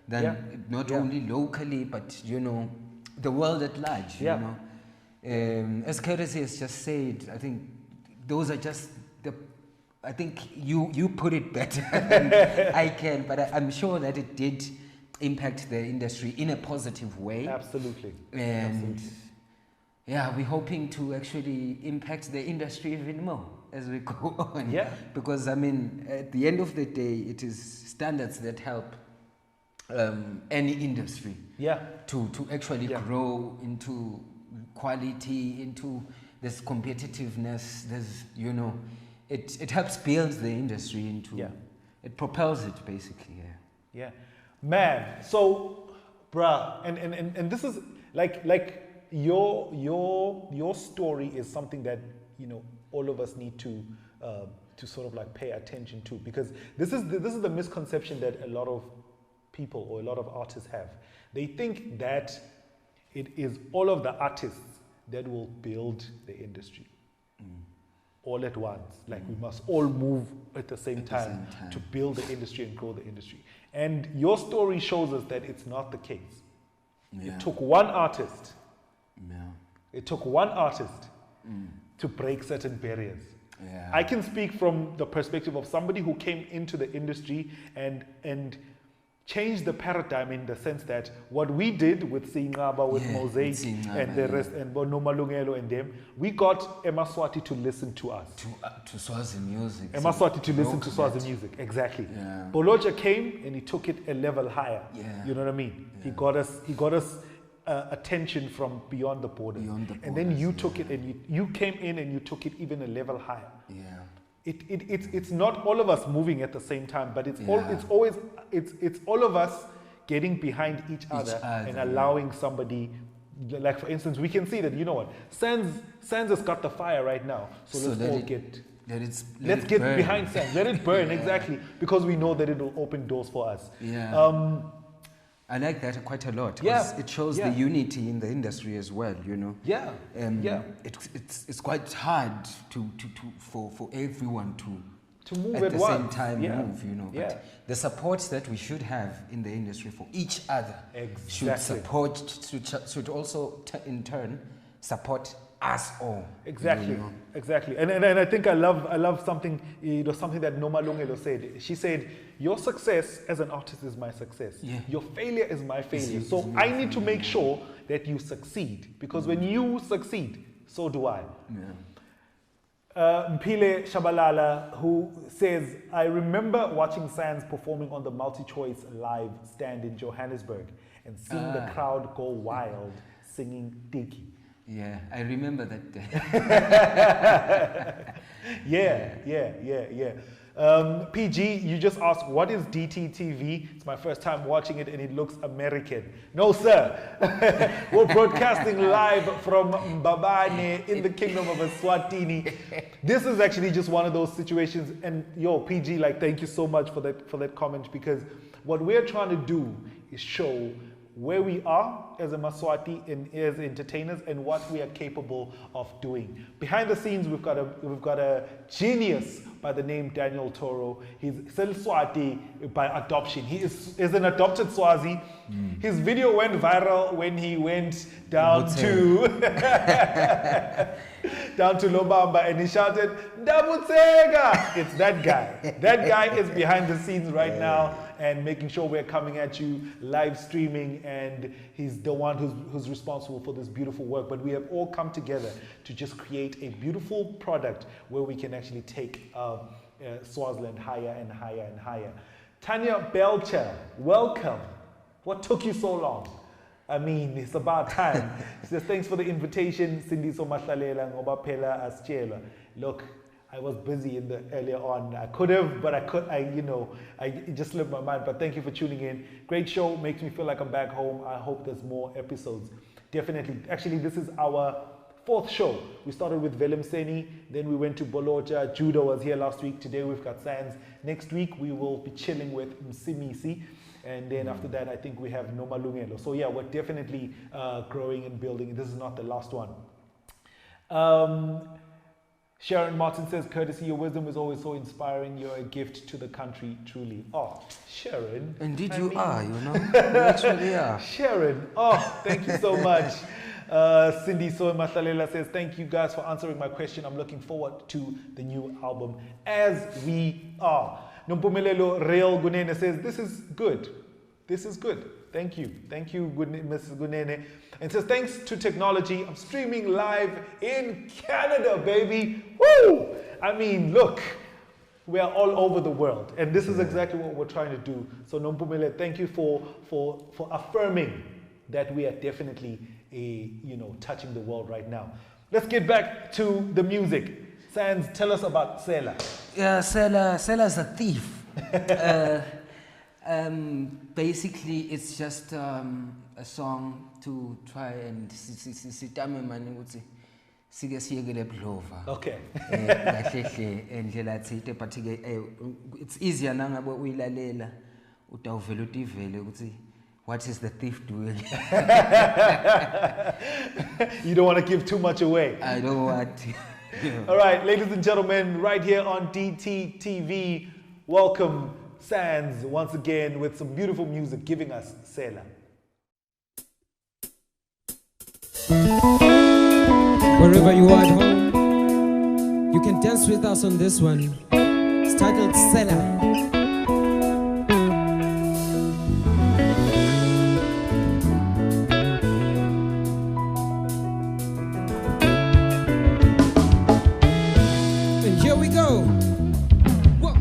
than not only locally, but you know, the world at large. You know, as KrTC has just said, I think those are just the. I think you put it better than I can, but I'm sure that it did impact the industry in a positive way. Absolutely. And yeah, we're hoping to actually impact the industry even more as we go on. Yeah. Because I mean, at the end of the day, it is standards that help any industry. To actually grow into quality, into this competitiveness. There's, you know, it helps build the industry into. It propels it basically. Yeah. Man, so, bruh, and this is like your story is something that, you know, all of us need to sort of like pay attention to, because this is the misconception that a lot of people or a lot of artists have. They think that it is all of the artists that will build the industry all at once. Like we must all move at the same time to build the industry and grow the industry. And your story shows us that it's not the case. It took one artist. It took one artist to break certain barriers. I can speak from the perspective of somebody who came into the industry and changed the paradigm, in the sense that what we did with Singaba, with Mosaic and the rest, and Nomalungelo and them, we got Emaswati to listen to us. To Swazi music. Emaswati to listen to Swazi music, exactly. Boloja came and he took it a level higher. You know what I mean? He got us attention from beyond the borders. And then you took it and you came in and you took it even a level higher. It's not all of us moving at the same time, but it's all of us getting behind each other and allowing somebody, like for instance, we can see that, you know what, Sands has got the fire right now, so let's all let's get behind Sands, let it burn, exactly, because we know that it will open doors for us. I like that quite a lot, because it shows the unity in the industry as well, you know. It's quite hard for everyone to move at the same time, move, you know. But the support that we should have in the industry for each other should also in turn support us all. Exactly. And I think I love something, you know, something that Noma Lungelo said. She said, your success as an artist is my success. Your failure is my failure. So I need to make sure that you succeed, because when you succeed, so do I. Mpile Shabalala, who says, I remember watching Sands performing on the Multi-Choice Live stand in Johannesburg and seeing the crowd go wild singing Diggy. Yeah, I remember that day. PG, you just asked, what is DTTV? It's my first time watching it and it looks American. No, sir. We're broadcasting live from Mbabane in the kingdom of Eswatini. This is actually just one of those situations. And yo, PG, like, thank you so much for that comment, because what we're trying to do is show where we are as a Maswati and as entertainers and what we are capable of doing. Behind the scenes, we've got a genius by the name Daniel Toro. He's Swati by adoption. He is an adopted Swazi. His video went viral when he went down to Lobamba and he shouted, Dabutsega! It's that guy. That guy is behind the scenes right now and making sure we're coming at you live streaming, and he's the one who's responsible for this beautiful work. But we have all come together to just create a beautiful product where we can actually take Swaziland higher and higher and higher. Tanya Belcher, welcome. What took you so long? I mean, it's about time. She says, thanks for the invitation. Sandziso Sands, ngoba phela asitshela. Look, I was busy earlier on. I could have, but it just slipped my mind. But thank you for tuning in. Great show. Makes me feel like I'm back home. I hope there's more episodes. Definitely. Actually, this is our 4th show. We started with Velem Seni, then we went to Boloja. Judo was here last week. Today we've got Sands. Next week we will be chilling with Msimisi. And then after that, I think we have Noma Lungelo. So yeah, we're definitely growing and building. This is not the last one. Sharon Martin says, courtesy, your wisdom is always so inspiring. You're a gift to the country, truly. Oh, Sharon. Indeed, you are, you know. You actually are. Sharon, oh, thank you so much. Sandziso Sands says, thank you guys for answering my question. I'm looking forward to the new album, as we are. Nompumelelo Real Gunene says, this is good. This is good. Thank you. Thank you, Mrs. Gunene. And says, thanks to technology, I'm streaming live in Canada, baby. Woo! I mean, look, we are all over the world. And this is exactly what we're trying to do. So Nompumele, thank you for affirming that we are definitely touching the world right now. Let's get back to the music. Sands, tell us about Sela. Yeah, Sela's a thief. Basically, it's just a song to try and okay. It's easier now about uylalela utawuvela utivele ukuthi what is the thief doing. You don't want to give too much away. I don't want to. All right, ladies and gentlemen, right here on DTTV, welcome Sands once again with some beautiful music, giving us Sela. Wherever you are at home, you can dance with us on this one. It's titled Sela. And here we go. Whoa.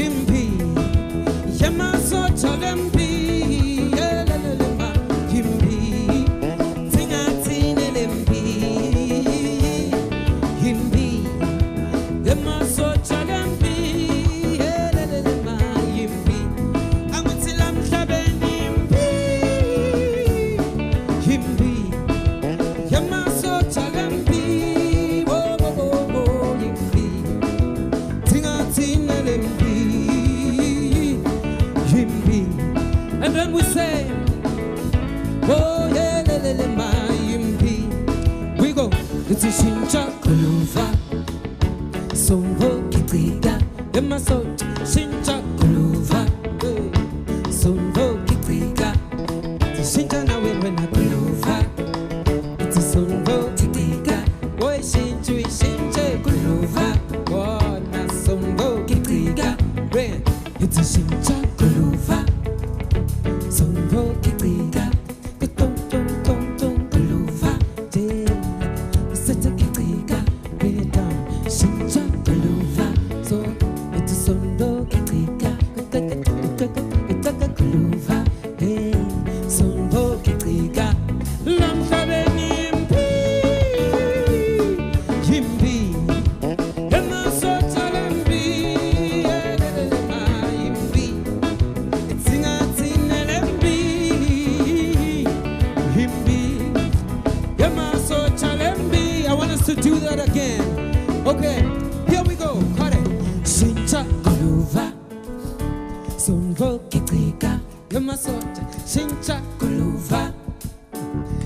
Yimpi, It's a shincha kuluva. Songo kitriga. Emasot shincha kuluva. Songo kitriga. It's a shincha na when I kuluva. It's a songo kitriga. Boy shinchu shinche kuluva. Oh na songo kitriga. Rain. It's a shincha kuluva. Songo kitriga. Do that again. Okay, here we go. Cut it. Shincha kuluva. Sonvo kitrika. Yamasota. Shincha kuluva.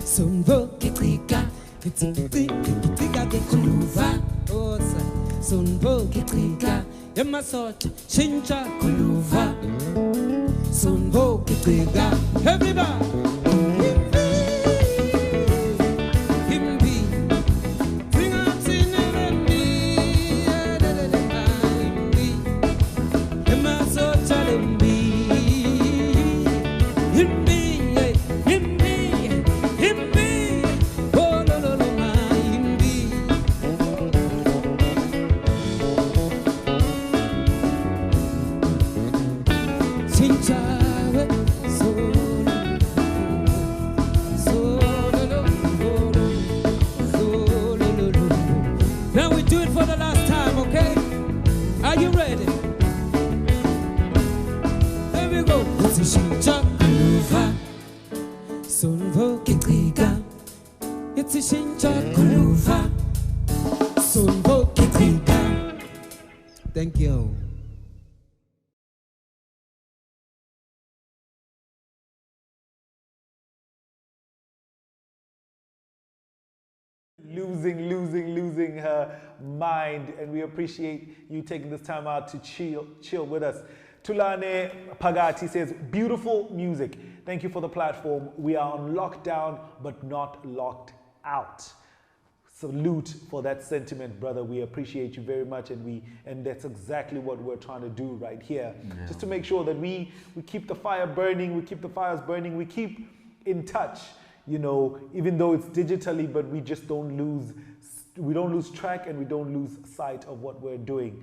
Sonvo kitrika. Kitrika ke kuluva. Osa. Sonvo kitrika. Yamasota. Shincha kuluva. Sonvo kitrika. Everybody. Now we do it for the last time, okay? Are you ready? There we go. It's a shincha kuluva. Sonvo kitriga. It's a shincha kuluva. Sonvo kitriga. Thank you. Losing her mind, and we appreciate you taking this time out to chill with us. Tulane Pagati says, beautiful music. Thank you for the platform. We are on lockdown, but not locked out. Salute for that sentiment, brother. We appreciate you very much, and that's exactly what we're trying to do right here. Yeah. Just to make sure that we keep the fire burning, we keep the fires burning, we keep in touch. You know, even though it's digitally, but we just don't lose track, and we don't lose sight of what we're doing.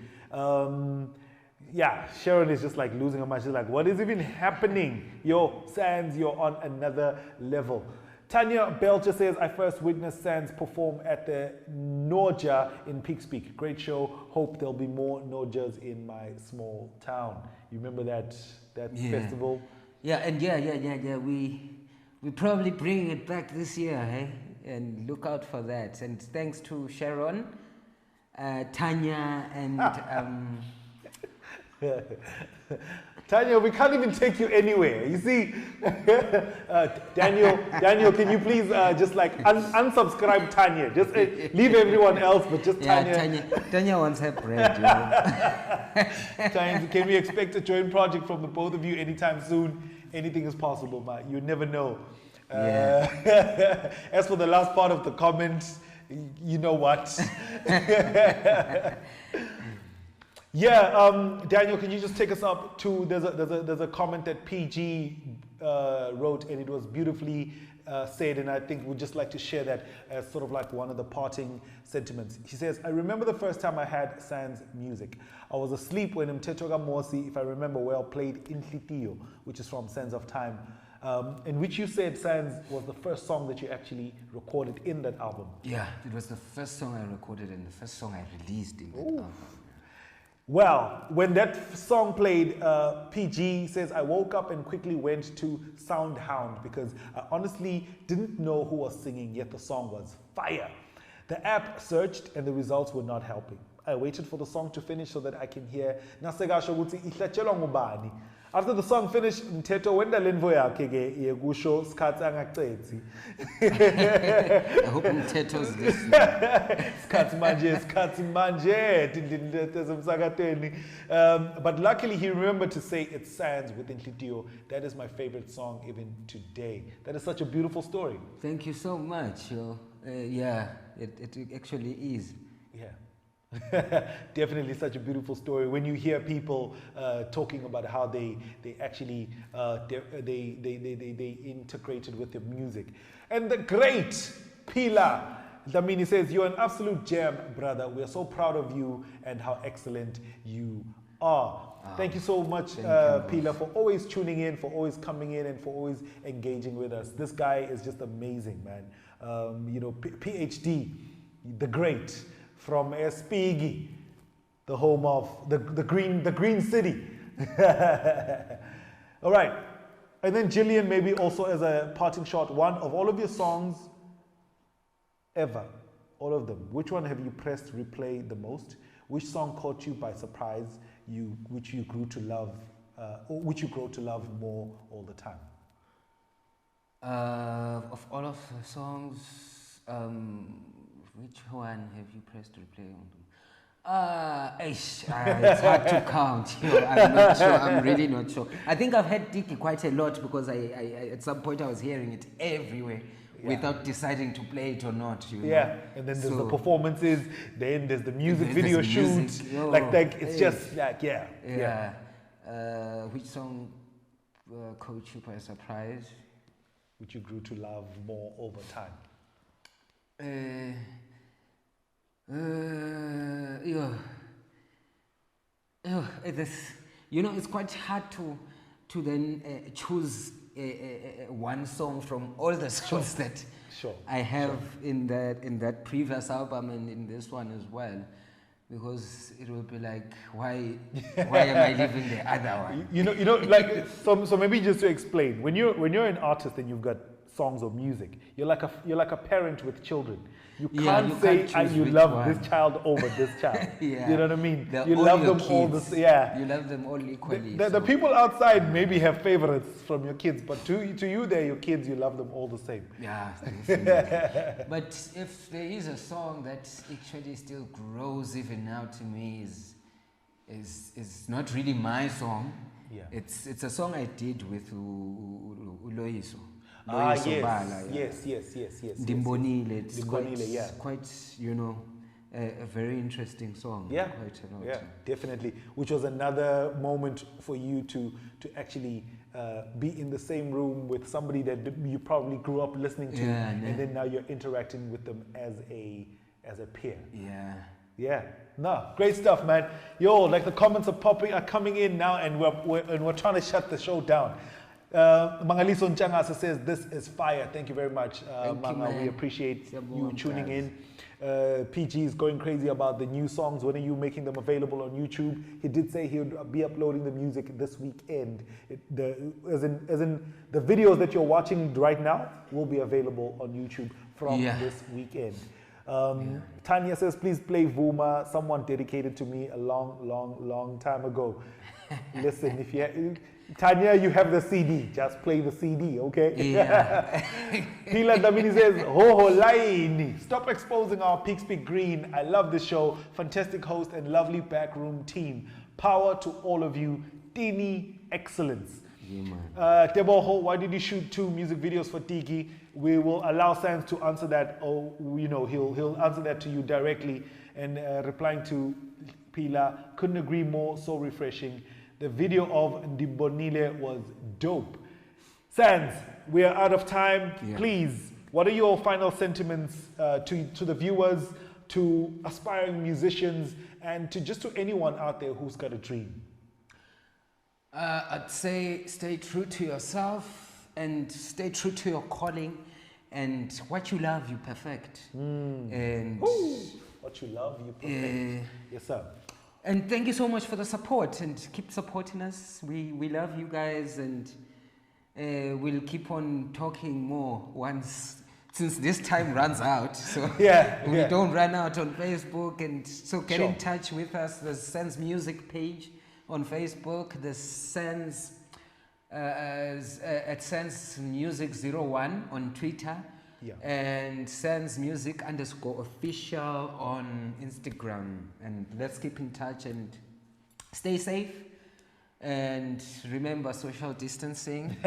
Yeah, Sharon is just like losing her mind. She's like, what is even happening? Yo, Sands, you're on another level. Tanya Belcher says, I first witnessed Sands perform at the Norja in Peakspeak. Great show. Hope there'll be more Norjas in my small town. You remember that festival? Yeah, and yeah. We probably bring it back this year, hey? And look out for that. And thanks to Sharon, Tanya, and Tanya, we can't even take you anywhere. You see, Daniel, can you please just like unsubscribe Tanya? Just leave everyone else, but just Tanya. Tanya wants her bread. You know? Tanya, can we expect a joint project from the both of you anytime soon? Anything is possible, but you never know. As for the last part of the comment, you know what? Yeah, Daniel, can you just take us up to, there's a comment that PG wrote, and it was beautifully said, and I think we'd just like to share that as sort of like one of the parting sentiments. He says, I remember the first time I had Sands music. I was asleep when Mtetoga Mosi, if I remember well, played Inhlitiyo, which is from Sands of Time, in which you said Sands was the first song that you actually recorded in that album. Yeah, it was the first song I recorded and the first song I released in that album. Well, when that song played, PG says, I woke up and quickly went to SoundHound because I honestly didn't know who was singing, yet the song was fire. The app searched and the results were not helping. I waited for the song to finish so that I can hear Nasegasho Guti Ihlachelwa Ngubani. After the song finished, Mteto wenda lenvo yakhe ke yekusho skhatsi angaqedzi. I hope Mteto's listening. Skhatsi manje tindlini tezemsakatweni. But luckily he remembered to say it's Sands with Inhlitiyo. That is my favorite song even today. That is such a beautiful story. Thank you so much. Yeah, it actually is. Yeah. Definitely such a beautiful story when you hear people talking about how they actually they integrated with the music. And the great Pila Dlamini says, you're an absolute gem, brother. We are so proud of you and how excellent you are. Thank you so much, Pila, for always tuning in, for always coming in, and for always engaging with us. This guy is just amazing, man. You know, PhD, the great, from Espigi, the home of the green city. All right. And then Jillian, maybe also as a parting shot, one of all of your songs ever, all of them, which one have you pressed replay the most? Which song caught you by surprise, which you grew to love, or which you grow to love more all the time? Of all of the songs, which one have you pressed replay on? It's hard to count. You know, I'm not sure. I'm really not sure. I think I've had Tiki quite a lot because I at some point I was hearing it everywhere without deciding to play it or not. You know? And then there's the performances. Then there's the music video shoot. Like it's just like which song caught you by surprise? Which you grew to love more over time? It's quite hard to then choose one song from all the songs that I have in that previous album and in this one as well, because it will be like, why am I leaving the other one? You know, like so maybe just to explain, when you're an artist and you've got songs or music, you're like a parent with children. You can't say you love this child over this child. You know what I mean? You love them all You love them all equally. The people outside maybe have favorites from your kids, but to you, they're your kids. You love them all the same. Yeah. But if there is a song that actually still grows even now to me, is not really my song. Yeah. It's a song I did with Uloyiso. Yes. Dimbonile. It's quite, a very interesting song. Yeah, quite a lot. Yeah, definitely. Which was another moment for you to actually be in the same room with somebody that you probably grew up listening to, and then now you're interacting with them as a peer. Yeah. No, great stuff, man. Yo, like the comments are coming in now, and we're trying to shut the show down. Mangaliso Nchangasa says, this is fire. Thank you very much, Manga. We appreciate you tuning in. PG is going crazy about the new songs. When are you making them available on YouTube? He did say he would be uploading the music this weekend. As in the videos that you're watching right now will be available on YouTube from this weekend. Tanya says, please play Vuma, someone dedicated to me a long time ago. Listen, Tanya, you have the CD. Just play the CD, okay? Yeah. Pila Damini says, ho laini. Stop exposing our Peak Speak Green. I love this show. Fantastic host and lovely backroom team. Power to all of you. Tini excellence. Teboho, why did you shoot 2 music videos for Tiki? We will allow Sands to answer that. He'll answer that to you directly. And replying to Pila, couldn't agree more. So refreshing. The video of Ndimbonile was dope. Sands, we are out of time. Please, what are your final sentiments to the viewers, to aspiring musicians, and to anyone out there who's got a dream? I'd say stay true to yourself and stay true to your calling, and what you love, you perfect. And what you love, you perfect. Yes, sir. And thank you so much for the support, and keep supporting us. We love you guys, and we'll keep on talking more since this time runs out. So we don't run out on Facebook, and so get in touch with us. The Sands Music page on Facebook, the Sands at Sands Music 01 on Twitter. Yeah. And Sands Music _official on Instagram. And let's keep in touch and stay safe. And remember social distancing.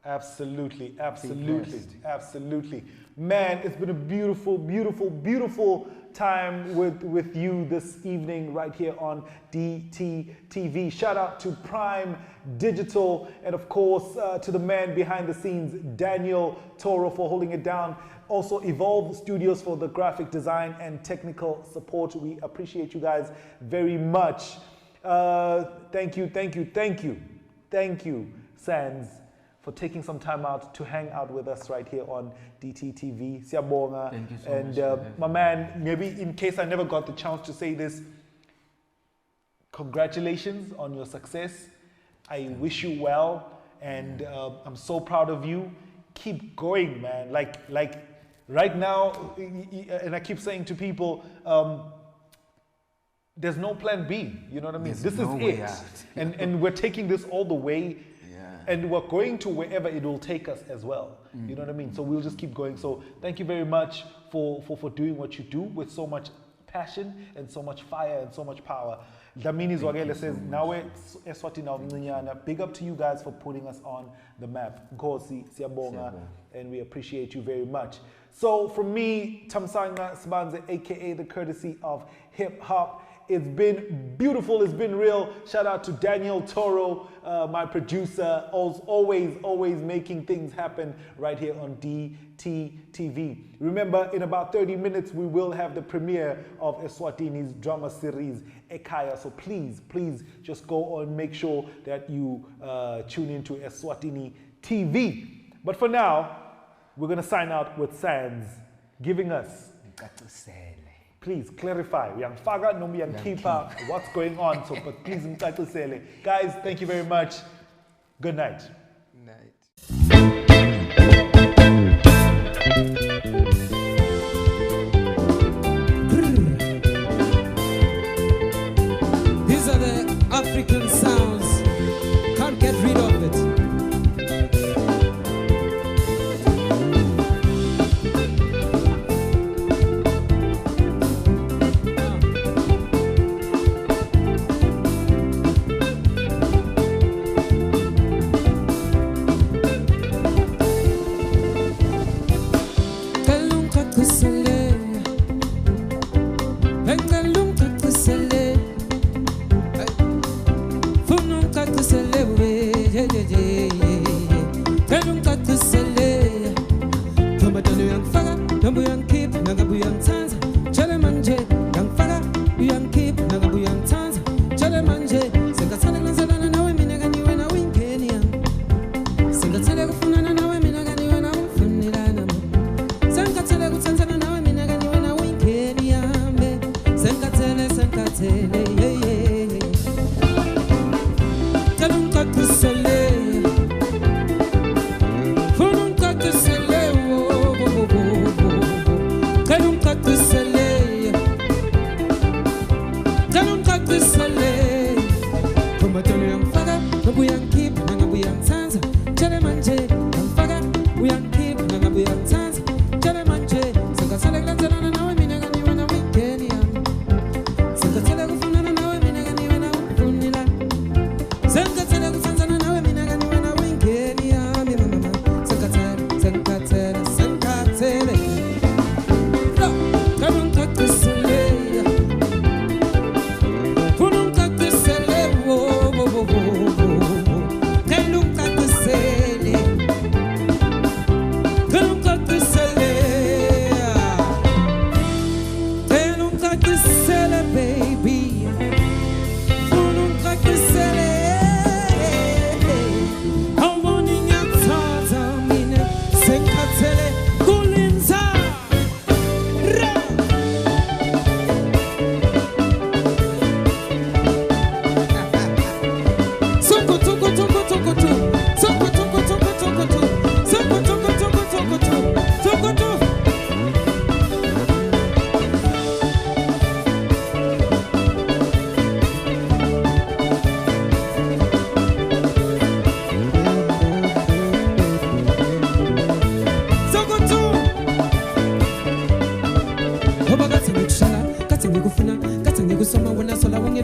Absolutely, absolutely, absolutely. Man, it's been a beautiful, beautiful, beautiful time with you this evening right here on DTTV. Shout out to Prime Digital and of course to the man behind the scenes, Daniel Toro, for holding it down. Also Evolve Studios for the graphic design and technical support. We appreciate you guys very much. Thank you, Sands, for taking some time out to hang out with us right here on DTTV. Siyabonga. Thank you so and much. my man, maybe in case I never got the chance to say this, congratulations on your success. I wish you well, and I'm so proud of you. Keep going, man. Like right now, and I keep saying to people, there's no plan B. You know what I mean? This is it. And we're taking this all the way. And we're going to wherever it will take us as well. You know what I mean? So we'll just keep going. So thank you very much for doing what you do with so much passion and so much fire and so much power. Dlamini Zwagele says, Nawe Eswatini, big up to you guys for putting us on the map. Nkosi, Siyabonga, and we appreciate you very much. So from me, Tamsanga Sbanze, aka the Courtesy of Hip Hop. It's been beautiful, it's been real. Shout out to Daniel Toro, my producer, always making things happen right here on DTTV. Remember, in about 30 minutes, we will have the premiere of Eswatini's drama series, Ekaya. So please just go on, make sure that you tune into Eswatini TV. But for now, we're going to sign out with Sands giving us... Please clarify. Uyangifaka noma uyangikhipha, what's going on? So, but please mcacisele. Guys, thank you very much. Good night. These are the African sounds. Can't get rid of it. Cut this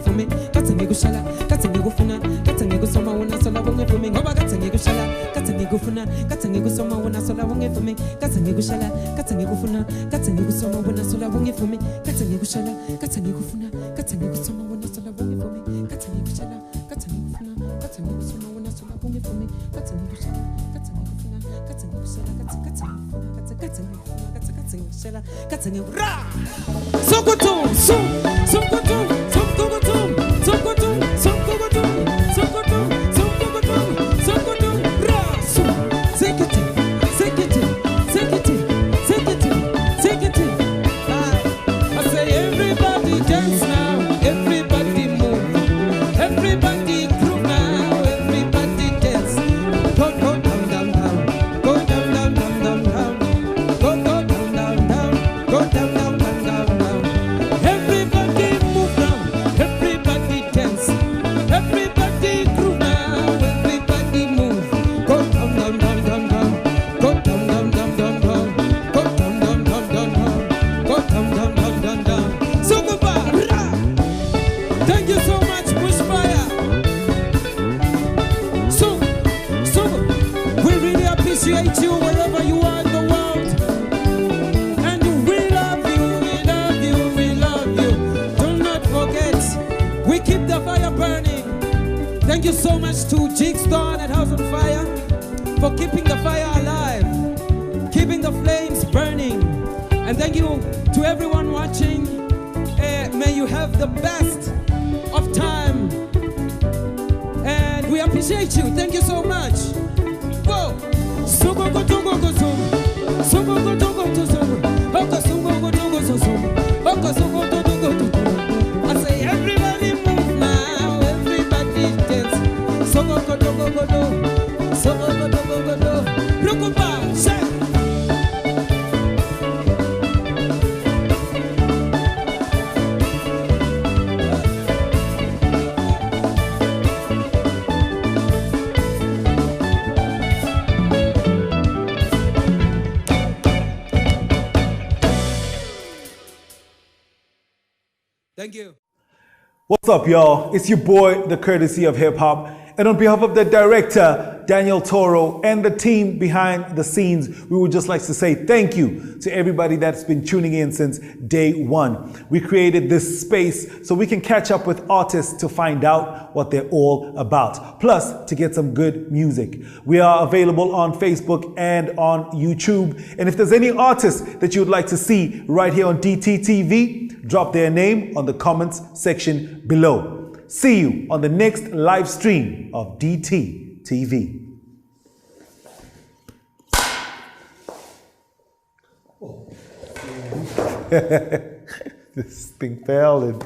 for me. Kata ngigushala, kata ngigufuna, kata ngigusoma wona sola wonge for me. Ngoba kata ngigushala, kata ngigufuna, kata ngigusoma wona sola wonge for me. Kata ngigushala, kata ngigufuna, kata ngigusoma wona sola wonge for me. Kata ngigushala, kata ngigufuna, kata ngigusoma wona sola wonge for me. Kata ngigushala, kata ngigufuna, kata ngigusoma wona sola wonge for me. Kata ngigushala, kata ngigufuna, kata ngigushala, kata ngigufuna, kata ngigushala, kata ngigura. Sokoto, sokoto, sokoto, sokoto, sokoto, sokoto, sokoto, sokoto, ra. Sekete, sekete, sekete, sekete, sekete. I say everybody dance now, everybody move, everybody groove now, everybody dance. Go down, down, down, go down, down, down, down, go down, down, down, go down, down, down, down. Everybody move now, everybody dance, everybody groove now, everybody move. Go down, down, down, down, down, go down, down, down, down, down, go down, down, down, down, down, go down, down, down, down, down. So goodbye. Thank you so much, Bushfire. So, we really appreciate you wherever you are in the world. And we love you, we love you, we love you. Do not forget, we keep the fire burning. Thank you so much to Jigstone at House on Fire for keeping the fire alive, keeping the flames burning. And thank you to everyone watching. May you have the best of time. And we appreciate you. Thank you so much. Go. I say everybody move now, everybody dance. Look about, shake. Thank you. What's up, y'all? It's your boy, the Courtesy of Hip Hop. And on behalf of the director, Daniel Toro, and the team behind the scenes, we would just like to say thank you to everybody that's been tuning in since day one. We created this space so we can catch up with artists to find out what they're all about, plus to get some good music. We are available on Facebook and on YouTube. And if there's any artists that you'd like to see right here on DTTV, drop their name on the comments section below. See you on the next live stream of DTTV. This thing fell and